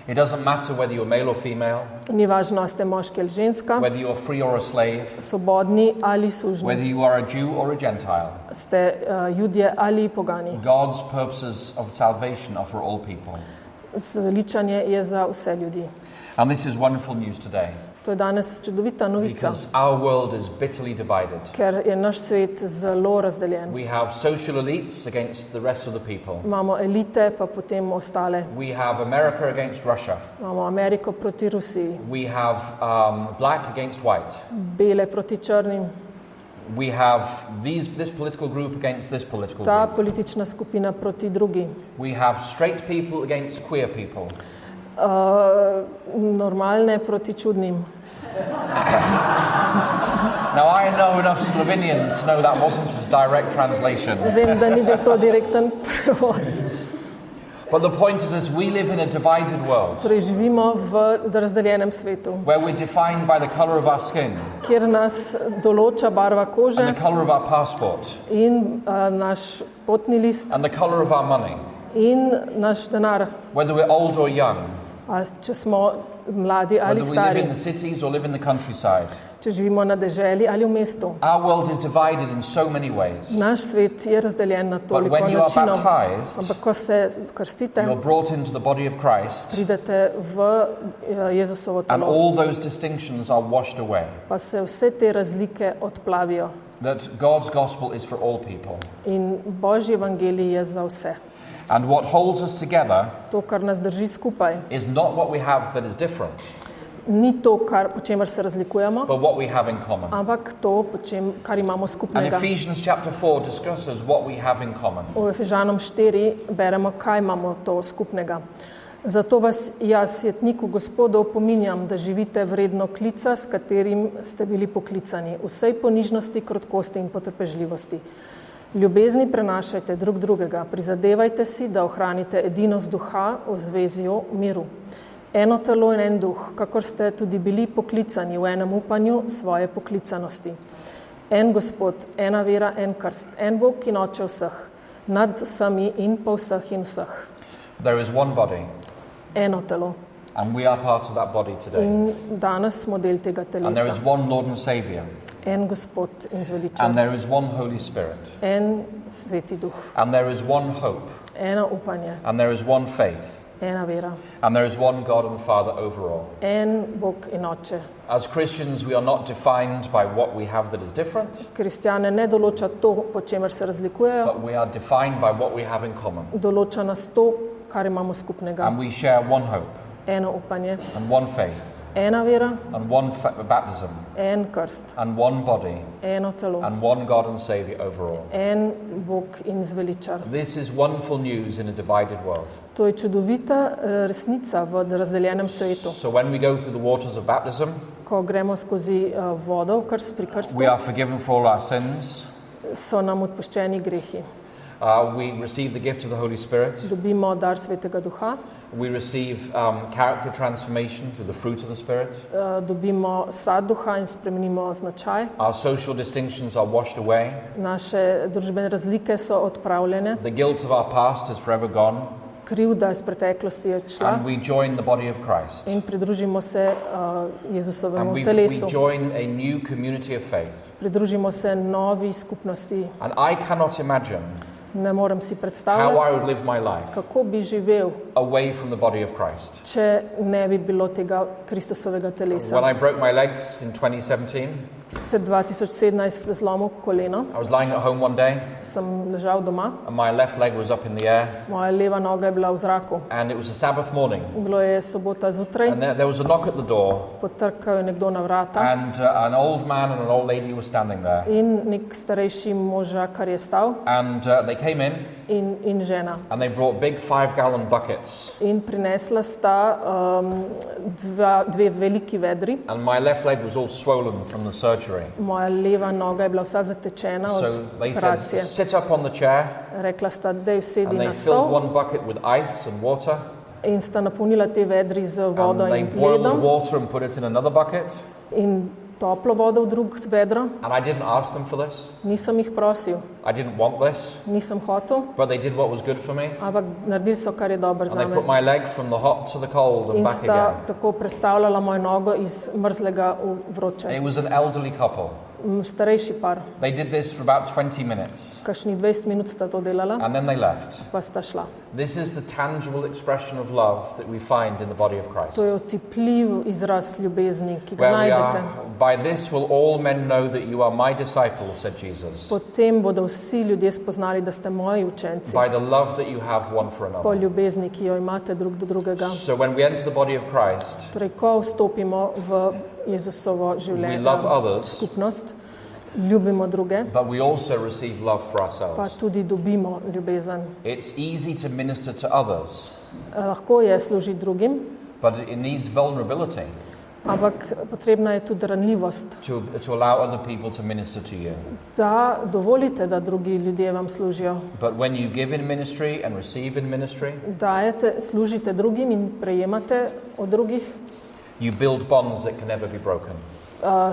It doesn't matter whether you're male or female, Ni važno, a ste moški ali ženska, whether you're free or a slave, svobodni ali whether sužni, you are a Jew or a Gentile. ste Judje ali pogani. God's purposes of salvation are for all people. Zveličanje je za vse ljudi. And this is wonderful news today, To je danes čudovita novica, because our world is bitterly divided. ker je naš svet zelo razdeljen. We have social elites against the rest of the people. Imamo elite, pa potem ostale. We have America against Russia. Imamo Ameriko proti Rusiji, We have black against white. bele proti črnim, We have this political group against this political ta group. politična skupina proti drugi. We have straight people against queer people. Normalne proti čudnim. Now, I know enough Slovenian to know that wasn't a direct translation. Vem, da ni bil to direkten prevod. But the point is we live in a divided world Torej živimo v razdeljenem svetu, where we're defined by the color of our skin kjer nas določa barva kože and the color of our passport in naš potni list and the color of our money, in naš denar. whether we're old or young, A če smo mladi ali whether we live stari, in the cities or live in the countryside. če živimo na deželi ali v mestu. Our world is divided in so many ways. Naš svet je razdeljen na But toliko when you are načinov. baptized, Ampak ko se krstite, you're brought into the body of Christ, pridete v Jezusovo and telo, all those distinctions are washed away. pa se vse te razlike odplavijo. That God's gospel is for all people. In Božji evangelij je za vse. And what holds us together To, kar nas drži skupaj, is not what we have that is different, ni to, po čemer se razlikujemo, but what we have in common. ampak to, kar imamo And skupnega. Ephesians chapter 4 discusses what we have in common. V Efežanom 4 beremo, kaj imamo to skupnega. Zato vas jaz, jetniku Gospodov, opominjam, da živite vredno klica, s katerim ste bili poklicani, vsej ponižnosti, krotkosti in potrpežljivosti. Ljubezni prenašajte drug drugega, prizadevajte si, da ohranite edinost duha v zvezju miru. Eno telo in en duh, kakor ste tudi bili poklicani v enem upanju svoje poklicanosti. En Gospod, ena vera, en krst, en Bog in Oče vseh, nad vsemi in po vseh in vseh. There is one body, Eno telo. and we are part of that body today. In danes smo del tega And there telesa. is one Lord and Saviour, En Gospod in and zveličan. there is one Holy Spirit, En Sveti Duh. and there is one hope, Eno upanje. and there is one faith, Ena vera. and there is one God and Father over all. En Bog in Oče. As Christians, we are not defined by what we have that is different, Kristjane ne določa to, po čemer se razlikujejo, but we are defined by what we have in common. določa nas to, kar imamo skupnega. And we share one hope, Eno upanje, and one faith, ena vera, and one baptism, en krst, and one body, eno telo, and one God and Saviour over all. en Bog in zveličar. This is wonderful news in a divided world. To je čudovita resnica v razdeljenem svetu. So when we go through the waters of baptism, Ko gremo skozi vodo pri krstu, we are forgiven for all our sins. so nam odpuščeni grehi. We receive the gift of the Holy Spirit. Dobimo dar Svetega Duha, We receive character transformation through the fruit of the Spirit. dobimo sad duha in spremenimo značaj. Our social distinctions are washed away. Naše družbene razlike so odpravljene, The guilt of our past is forever gone. krivda iz preteklosti je odšla And we join the body of Christ. in pridružimo se And Jezusovemu we telesu. join a new community of faith. Pridružimo se novi skupnosti. And I cannot imagine Ne morem si how I predstavljati, would live my life kako bi živel, away from the body of Christ. če ne bi bilo tega Kristusovega telesa. When I broke my legs in 2017, Se 2017 zlomil koleno, I was lying at home one day sem ležal doma, and my left leg was up in the air, moja leva noga je bila v zraku. and it was a Sabbath morning. Bilo je sobota zjutraj, And there was a knock at the door, potrkal je nekdo na vrata and an old man and an old lady were standing there. in nek starejši možakar je stal And they came in in žena. and they brought big 5-gallon buckets. In prinesla sta dve veliki vedri And my left leg was all swollen from the surgery. surgery. Moja leva noga je bila vsa zatečena So od they said, operacije. sit up on the chair, Rekla sta, dej sedi and they na filled stol one bucket with ice and water, in sta napolnila te vedri z and vodo they in boiled ledom water and put it in another bucket. in toplo vodo v drug vedro. And I didn't ask them for this. Nisem jih prosil, I didn't want this, nisem hotel, but they did what was good for me. ampak naredili so, kar je dobro And they za put me. my leg from the hot to the cold and In back sta again. tako prestavljala mojo nogo iz mrzlega v vroče. It was an elderly couple. Starejši par, They did this for about 20 minutes, kakšnih 20 minut sta to delala, and then they left. pa sta šla. This is the tangible expression of love that we find in the body of Christ. To je otipljiv izraz ljubezni, ki ga Where we najdete. are, by this will all men know that you are my disciples, said Jesus, Potem bodo vsi ljudje spoznali, da ste moji učenci, by the love that you have one for po another. ljubezni, ki jo imate drug do drugega. So when we enter the body of Christ, Torej, ko vstopimo v Jezusovo we življenje, love others, skupnost, ljubimo druge, but we also receive love for pa ourselves. tudi dobimo ljubezen. It's easy to minister to others, Lahko je služiti drugim, but it needs vulnerability ampak potrebna je tudi ranljivost, to allow other people to minister to you. da dovolite, da drugi ljudje vam služijo. But when you give in ministry and receive in ministry, Dajete, služite drugim in prejemate od drugih, you build bonds that can never be broken.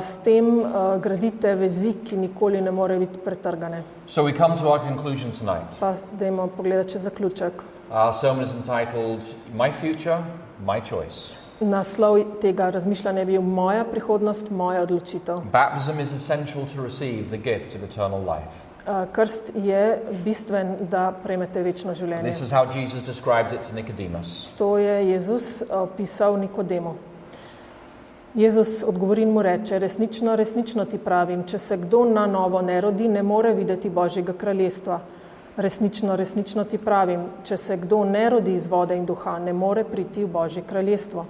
s tem gradite vezi, ki nikoli ne more biti pretrgane. So we come to our conclusion tonight. Pa dajmo pogledati še zaključek. Our sermon is entitled My Future, My Choice. Naslov tega razmišljanja je bil Moja prihodnost, moja odločitev. Baptism is essential to receive the gift of eternal life. Krst je bistven, da prejmete večno življenje. This is how Jesus described it to Nicodemus. To je Jezus opisal Nikodemu. Jezus odgovori in mu reče, resnično, resnično ti pravim, če se kdo na novo ne rodi, ne more videti Božjega kraljestva. Resnično, resnično ti pravim, če se kdo ne rodi iz vode in duha, ne more priti v Božje kraljestvo.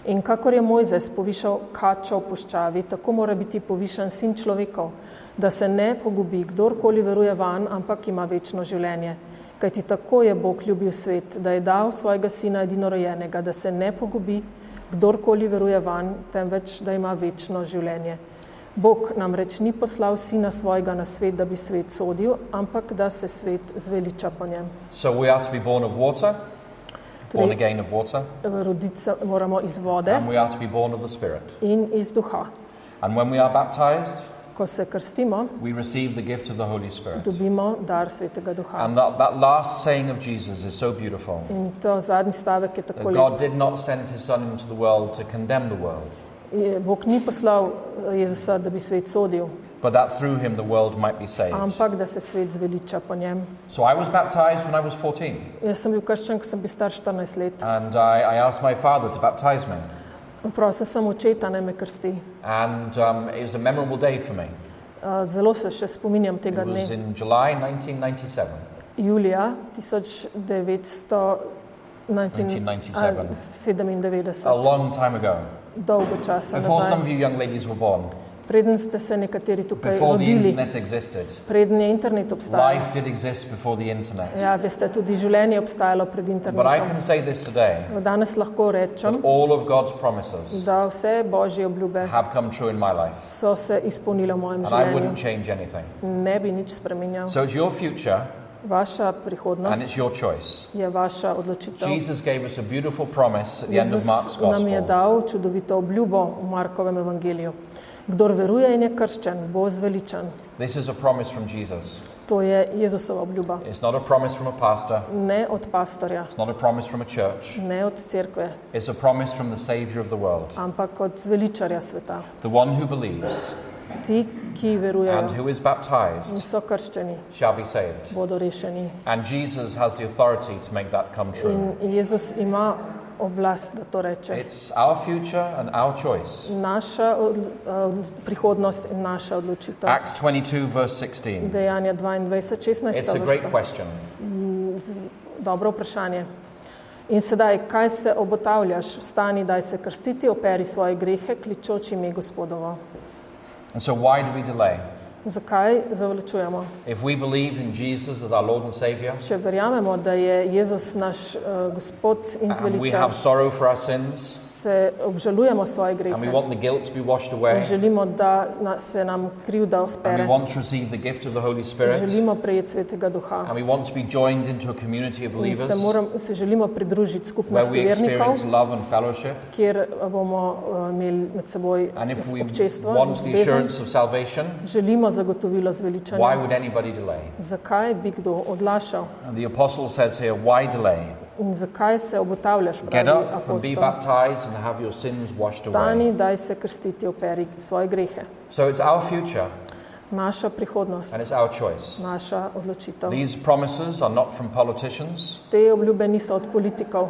In kakor je Mojzes povišal kačo v puščavi, tako mora biti povišan sin človekov, da se ne pogubi, kdorkoli veruje vanj, ampak ima večno življenje. Kajti tako je Bog ljubil svet, da je dal svojega sina edinorojenega, da se ne pogubi, kdorkoli veruje vanj, temveč da ima večno življenje. Bog namreč ni poslal sina svojega na svet, da bi svet sodil, ampak da se svet zveliča po njem. So we are to be born of water, born again of water, Roditi se moramo iz vode and we are to be born of the Spirit. in iz duha. And when we are baptized, Ko se krstimo, we receive the gift of the Holy Spirit. dobimo dar Svetega Duha. And that last saying of Jesus is so beautiful. In to zadnji stavek je tako lep. God did not send his son into the world to condemn the world, Bog ni poslal Jezusa, da bi svet sodil, but that through him the world might be saved. ampak da se svet zveliča po njem. So I was baptized when I was 14, Jaz sem bil krščen, ko sem bil star 14 let. and I asked my father to baptize me. Prosil sem očeta, naj me krsti. And it was a memorable day for me. Zelo se še spominjam It tega was dne. in July 1997. Julija 1997, A long time ago. dolgo časa Before some of nazaj. you young ladies were born, Preden ste se nekateri tukaj before the rodili, internet existed, preden je internet obstajal. life did exist before the internet. Ja, veste, tudi življenje je obstajalo pred But I internetom. can say this today, Danes lahko rečem, that all of God's promises da vse Božje obljube have come true in my life, so se izpolnile v mojem and I wouldn't življenju. change anything. Ne bi nič spremenjal. So it's your future, Vaša and prihodnost it's your choice. je vaša odločitev. Jesus gave us a beautiful promise at the end of Mark's Jezus nam je Gospel. dal čudovito obljubo v Markovem evangeliju. Kdor veruje in je krščen, bo zveličan. This is a promise from Jesus. To je Jezusova obljuba. It's not a promise from a pastor, Ne od pastorja, it's not a promise from a church. ne od cerkve, It's a promise from the Savior of the world, ampak od zveličarja sveta. the one who believes Ti, ki and verujejo who is in baptized so krščeni, shall be saved. bodo rešeni. And Jesus has the authority to make that come true. In Jezus ima oblast, da to reče. It's our future and our choice. Naša prihodnost in naša odločitev. Acts 22, verse 16. Dejanja 22, 16. It's a great vrsta. question. Dobro vprašanje. In sedaj, kaj se obotavljaš? Vstani, daj se krstiti, operi svoje grehe, kličoč ime Gospodovo. And so, why do we delay? Zakaj zavlačujemo? If we believe in Jesus as our Lord and Savior, Če verjamemo, da je Jezus naš Gospod in and we zveličar, have sorrow for our sins, se obžalujemo svoje And we grehe want the guilt to be washed in away. želimo, da se nam krivda And we ospere. want to receive the gift of the Holy Spirit. Želimo prejeti Svetega Duha And we want to be joined into a community of in believers se želimo pridružiti where skupnosti we vernikov, experience love and fellowship. kjer bomo imeli med seboj And if we občestvo, want the ljubezen. assurance of salvation, Želimo zagotovilo why zveličanja. would anybody delay? Zakaj bi kdo odlašal? And the apostle says here, why delay? In zakaj se obotavljaš, Get pravi up and be apostol? baptized and have your sins washed away. Stani, daj se krstiti, operi svoje grehe. So it's our future Naša prihodnost, and it's our choice. naša odločitev. These promises are not from politicians, Te obljube niso od politikov,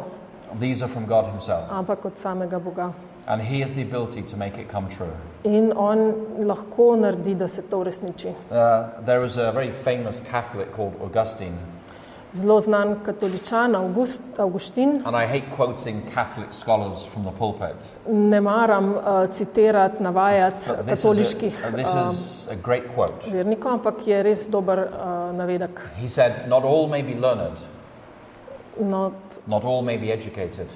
these are from God Himself. ampak od samega Boga. And He has the ability to make it come true. In on lahko naredi, da se to uresniči. There was a very famous Catholic called Augustine, Zelo znan katoličan Avguštin, and I hate quoting Catholic scholars from the pulpit. ne maram citirati, navajati But katoliških this is a great quote. vernikov, ampak je res dober navedek. He said, not all may be learned, No, not all may be educated,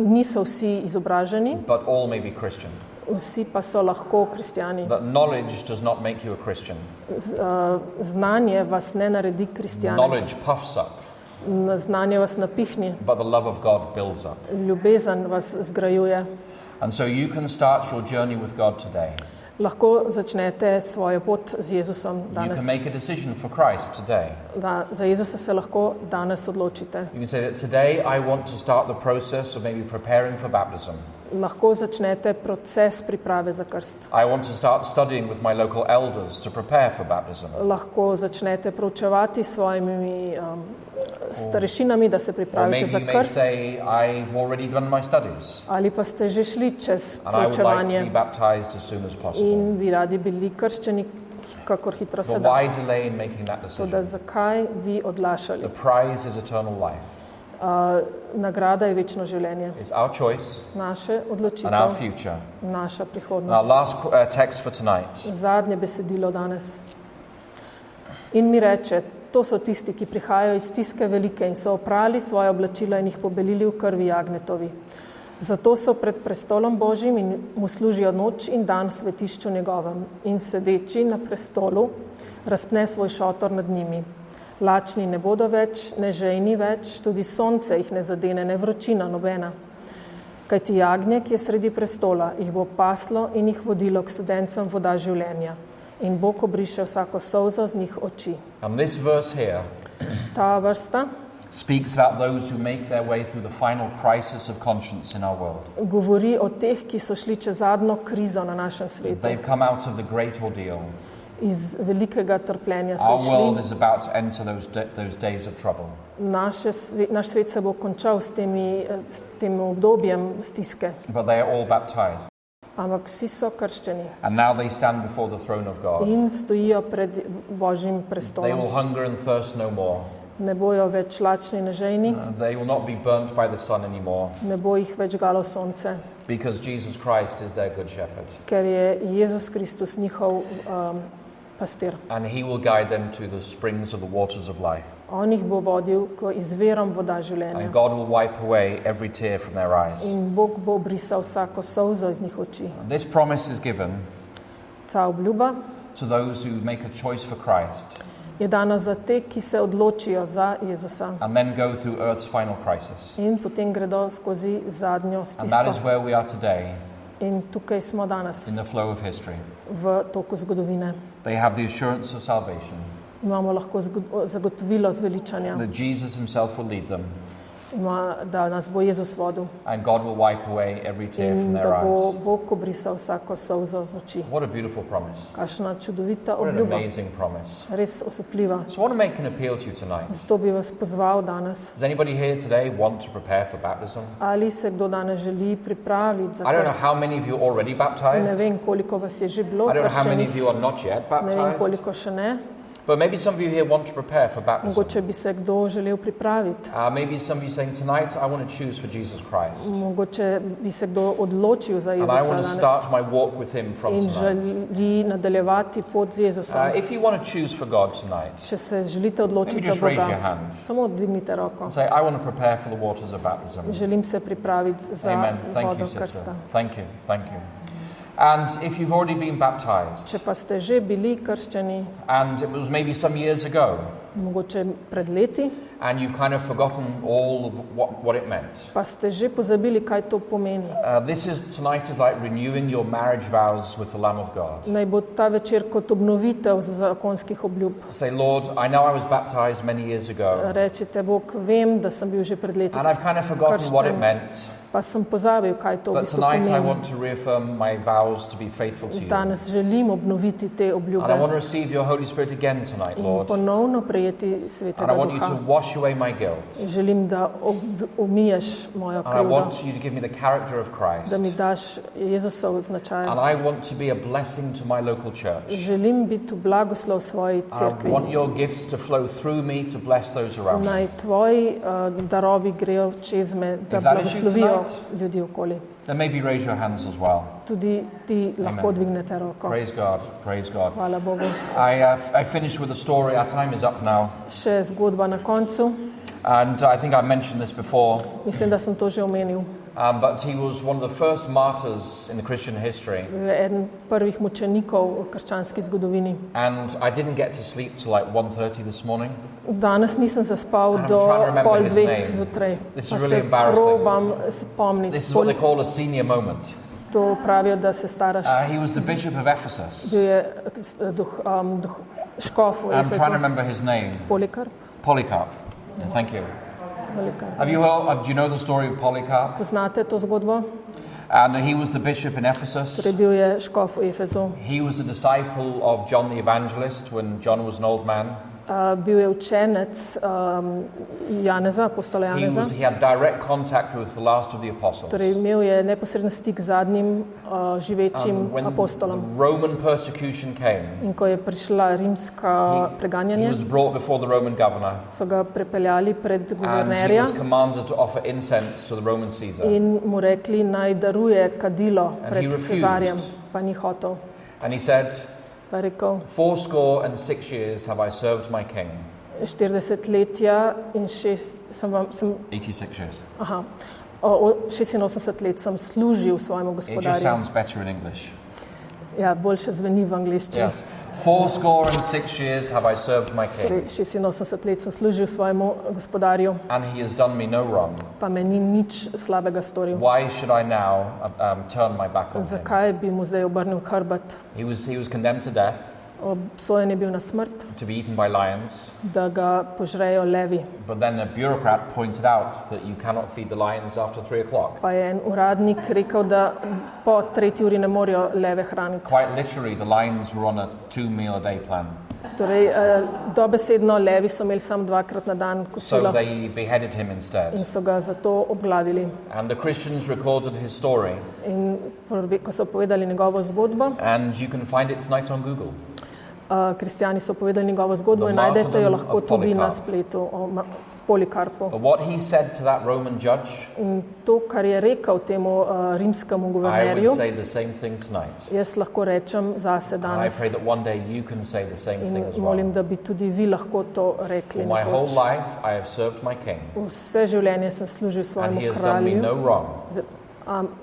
niso vsi izobraženi, but all may be Christian. vsi pa so lahko kristjani. But knowledge does not make you a Christian. Znanje vas ne naredi kristjani, Knowledge puffs up, znanje vas napihni, but the love of God builds up. ljubezen vas zgrajuje. And so you can start your journey with God today. Lahko začnete svojo pot z Jezusom You danes. can make a decision for Christ today. Za Jezusa se lahko danes odločite. You can say that today I want to start the process of maybe preparing for baptism. Lahko začnete proces priprave za krst. I want to start studying with my local elders to prepare for baptism. Lahko začnete proučevati s svojimi starešinami, da se Or pripravite maybe za you may krst. say, I've already done my studies Ali pa ste že šli čez and I would like to proučevanje be baptized as soon as possible. in bi radi bili krščeni, kakor hitro se But da. why delay in making that Toda decision? zakaj bi odlašali? The prize is eternal life. Nagrada je večno življenje. It's our choice Naše and our odločitev, future. naša Our prihodnost. last text for tonight. Zadnje besedilo danes. In mi reče, to so tisti, ki prihajajo iz stiske velike in so oprali svoje oblačila in jih pobelili v krvi jagnetovi. Zato so pred prestolom Božjim in mu služijo noč in dan v svetišču njegovem. In sedeči na prestolu razpne svoj šotor nad njimi. Lačni ne bodo več, ne žejni več, tudi sonce jih ne zadene, ne vročina nobena. Kajti jagnje, ki je sredi prestola, jih bo paslo in jih vodilo k studencem voda življenja. In Bog obriše vsako solzo z njih oči. And this verse here Ta vrsta speaks about those who make their way through the final crisis of conscience in our world. govori o teh, ki so šli čez zadnjo krizo na našem svetu. They've come out of the great ordeal. Iz velikega trpljenja so Our world šli. is about to enter those days of trouble. Naš svet se bo končal s tem obdobjem stiske. But they are all baptized. Ampak vsi so krščeni And now they stand before the throne of God. in stojijo pred Božjim They prestolom. will hunger and thirst no more. Ne bojo več lačni, ne žejni, They will not be burnt by the sun anymore, ne bo jih več galo sonce, because Jesus Christ is their good shepherd. ker je Jezus Kristus njihov pastir. And he will guide them to the springs of the waters of life. On jih bo vodil k izvirom voda življenja. And God will wipe away every tear from their eyes. In Bog bo brisal vsako solzo iz njih oči. This promise is given Ta obljuba to those who make a choice for Christ je dana za te, ki se odločijo za Jezusa and then go through earth's final crisis. in potem gredo skozi zadnjo And that is stisko. where we are today In tukaj smo danes in the flow of history. v toku zgodovine. They have the assurance of salvation, Imamo lahko zagotovilo zveličanja, that Jesus himself will lead them, da nas bo Jezus vodil and God will wipe away every tear from in their da bo eyes. Bog obrisal vsako solzo z oči. What a beautiful promise. Kakšna čudovita What an obljuba, amazing promise. res osupljiva. So I want to make an appeal to you tonight. Zato bi vas pozval danes. Does anybody here today want to prepare for baptism? Ali se kdo danes želi pripraviti za I don't know krst? how many of you are already Ne baptized. vem, koliko vas je že bilo I don't know how many krščenih, of you are not yet ne vem, baptized. koliko še ne. But maybe some of you here want to prepare for baptism. Mogoče bi se kdo želel pripraviti. Maybe some of you saying, tonight I want to choose for Jesus Christ. Mogoče bi se kdo odločil za And I Jezusa want to danes start my walk with him from in tonight. želi nadaljevati pot z Jezusom. If you want to choose for God tonight, Če se želite odločiti maybe za just raise your Boga, hand. samo dvignite roko. Say, I want to prepare for the waters of baptism. Želim se pripraviti za Amen. Thank vodo you, sister. krsta. Thank you. Thank you. And if you've already been baptized, Če pa ste že bili krščeni, and it was maybe some years ago, mogoče pred leti, and you've kind of forgotten all of what it meant, pa ste že pozabili, kaj to pomeni. tonight is like renewing your marriage vows with the Lamb of God. Naj bo ta večer kot obnovitev zakonskih obljub. Say, Lord, I know I was baptized many years ago, Rečite, Bog, vem, da sem bil že pred leti and I've kind of forgotten what it krščen, meant, pa sem pozabil, kaj to v but bistvu tonight I pomeni. want to reaffirm my vows to be faithful to you. Danes želim obnoviti te And I want obljube to receive your Holy Spirit again tonight, in Lord. ponovno prejeti And Svetega I want you Duha. to wash away my guilt. Želim, da umiješ mojo And I krivdo, want you to give me the character of da mi Christ. daš Jezusov značaj. And I want to be a blessing to my local church. Želim biti v blagoslov svoji I cerkvi. want your gifts to flow through me to bless those around me. Naj tvoji darovi grejo čez me, da If that is you blagoslovijo tonight, ljudi okoli. Then maybe raise your hands as well. Tudi ti lahko dvignete roko. Praise God. Praise God. Hvala Bogu. I finished with a story. Our time is up now. Še zgodba na koncu. And I think I mentioned this before. Mislim, da sem to že omenil. But he was one of the first martyrs in the Christian history. Eden prvih mučenikov v krščanski zgodovini. And I didn't get to sleep till like 1:30 this morning. Danes nisem zaspal I'm do trying to remember pol his dveh name. zjutraj. This is Pa really se embarrassing. probam spomniti. This is what they call a senior moment. To pravijo, da se staraš. He was the Bishop of Ephesus. Bil je škof v I'm trying to Efezu. remember his name. Polikarp. Polycarp. Yeah, thank you. Polikarp. Do you know the story of Polycarp? Poznate to zgodbo? And he was the bishop in Ephesus. Torej bil je škof v Efezu. He was a disciple of John the Evangelist when John was an old man. Bil je učenec Janeza, apostola Janeza. He had direct contact with the last of the apostles. Torej imel je neposreden stik z zadnjim živečim When apostolom. the Roman persecution came, In ko je prišla rimska he preganjanje, was brought before the Roman governor, so ga prepeljali pred and he guvernerja was commanded to offer incense to the Roman Caesar. in mu rekli, naj daruje kadilo And pred he refused. Cezarjem, pa ni hotel. And he said, Pa je rekel, 86 years have I served my king. 40 letja in 86 years. 86 let sem služil svojemu It just gospodarju. sounds better in English. Ja, boljše zveni v angliščini. Yes. 86 years have I served my king, Torej, 86 let sem služil svojemu gospodarju, and he has done me no wrong. pa me ni nič slabega storil. Why should I now turn my back on him? Zakaj bi mu zdaj obrnil hrbet? He was condemned to death, Obsojen je bil na smrt, to be eaten by lions. da ga požrejo levi. But then a bureaucrat pointed out that you cannot feed the lions after 3 o'clock. Pa je en uradnik rekel, da po 3 uri ne morejo leve hraniti. Quite literally, the lions were on a 2-meal-a-day plan. Torej, dobesedno levi so imeli samo 2krat na dan So kosilo they beheaded him instead. in so ga zato obglavili. And the Christians recorded his story, In ko so povedali njegovo zgodbo, and you can find it tonight on Google. kristjani so povedali njegovo zgodbo The in najdete jo martyrdom lahko of tudi na Polycarp. spletu o Polikarpu. But what he said to that Roman judge, In to, kar je rekel temu rimskemu I guvernerju, would say the same thing tonight. jaz lahko rečem zase And I danes. pray that one day you can say the same thing In as well. molim, da bi tudi vi lahko to rekli. For my whole nekoč. life I have served my king, Vse življenje sem služil and svojemu he has done me kralju no wrong.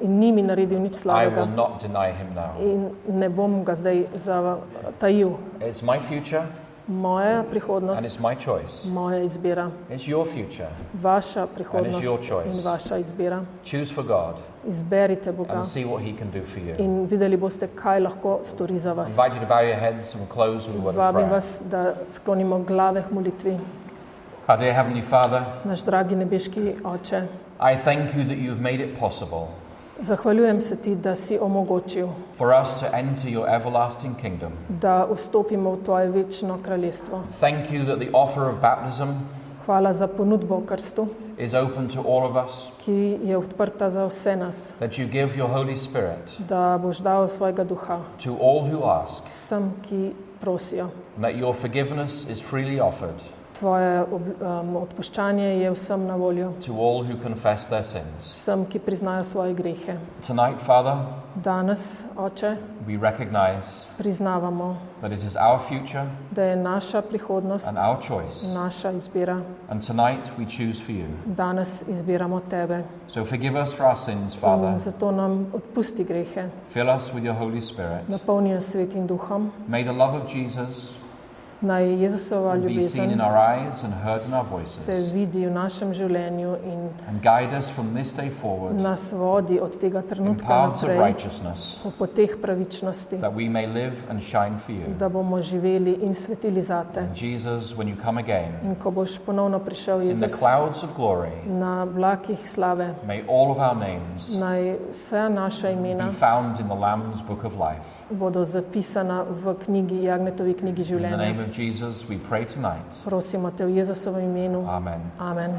in ni mi naredil nič I slabega. will not deny him now. In ne bom ga zdaj zatajil. It's my future, Moja and it's prihodnost, my choice. moja izbira. It's your future. Vaša And it's your prihodnost choice. in vaša izbira. Choose for God Izberite Boga and see what he can do for you. in videli boste, kaj lahko stori za I vas. invite you to bow your heads and close with a word of Vabim prayer. vas, da sklonimo glave k molitvi. Our dear Heavenly Father, Naš dragi nebeški Oče, I thank you that you've made it possible zahvaljujem se ti, da si omogočil, for us to enter your everlasting kingdom. da vstopimo v tvoje večno kraljestvo. Thank you that the offer of baptism Hvala za ponudbo v krstu, is open to all of us, ki je odprta za vse nas, that you give your Holy Spirit da boš dal svojega duha to all who ask, vsem, ki prosijo. and that your forgiveness is freely offered Tvoje odpuščanje je vsem na voljo, to all who confess their sins. vsem, ki priznajo svoje grehe. Tonight, Father, Danes, Oče, we recognize priznavamo, that it is our future da je naša prihodnost, and our choice, naša izbira. and tonight we choose for you. Danes izbiramo Tebe. So forgive us for our sins, Father. In zato nam odpusti grehe, Fill us with your Holy Spirit. napolni nas svetim duhom. May the love of Jesus Naj Jezusova be seen ljubezen in our eyes and heard in our se voices, vidi v našem življenju in and guide us from this day forward nas vodi od tega in trenutka paths of naprej righteousness, po poteh pravičnosti, that we may live and shine for you. da bomo živeli in svetili zate. And Jesus, when you come again, In ko boš ponovno prišel, in the Jezus, clouds of glory, na vlakih slave, may all of our names naj vsa naša imena be found in the Lamb's book of life. bodo zapisana v knjigi, Jagnetovi knjigi In the življenja. name of Jesus, we pray tonight. Prosimo te v Jezusovem imenu. Amen. Amen.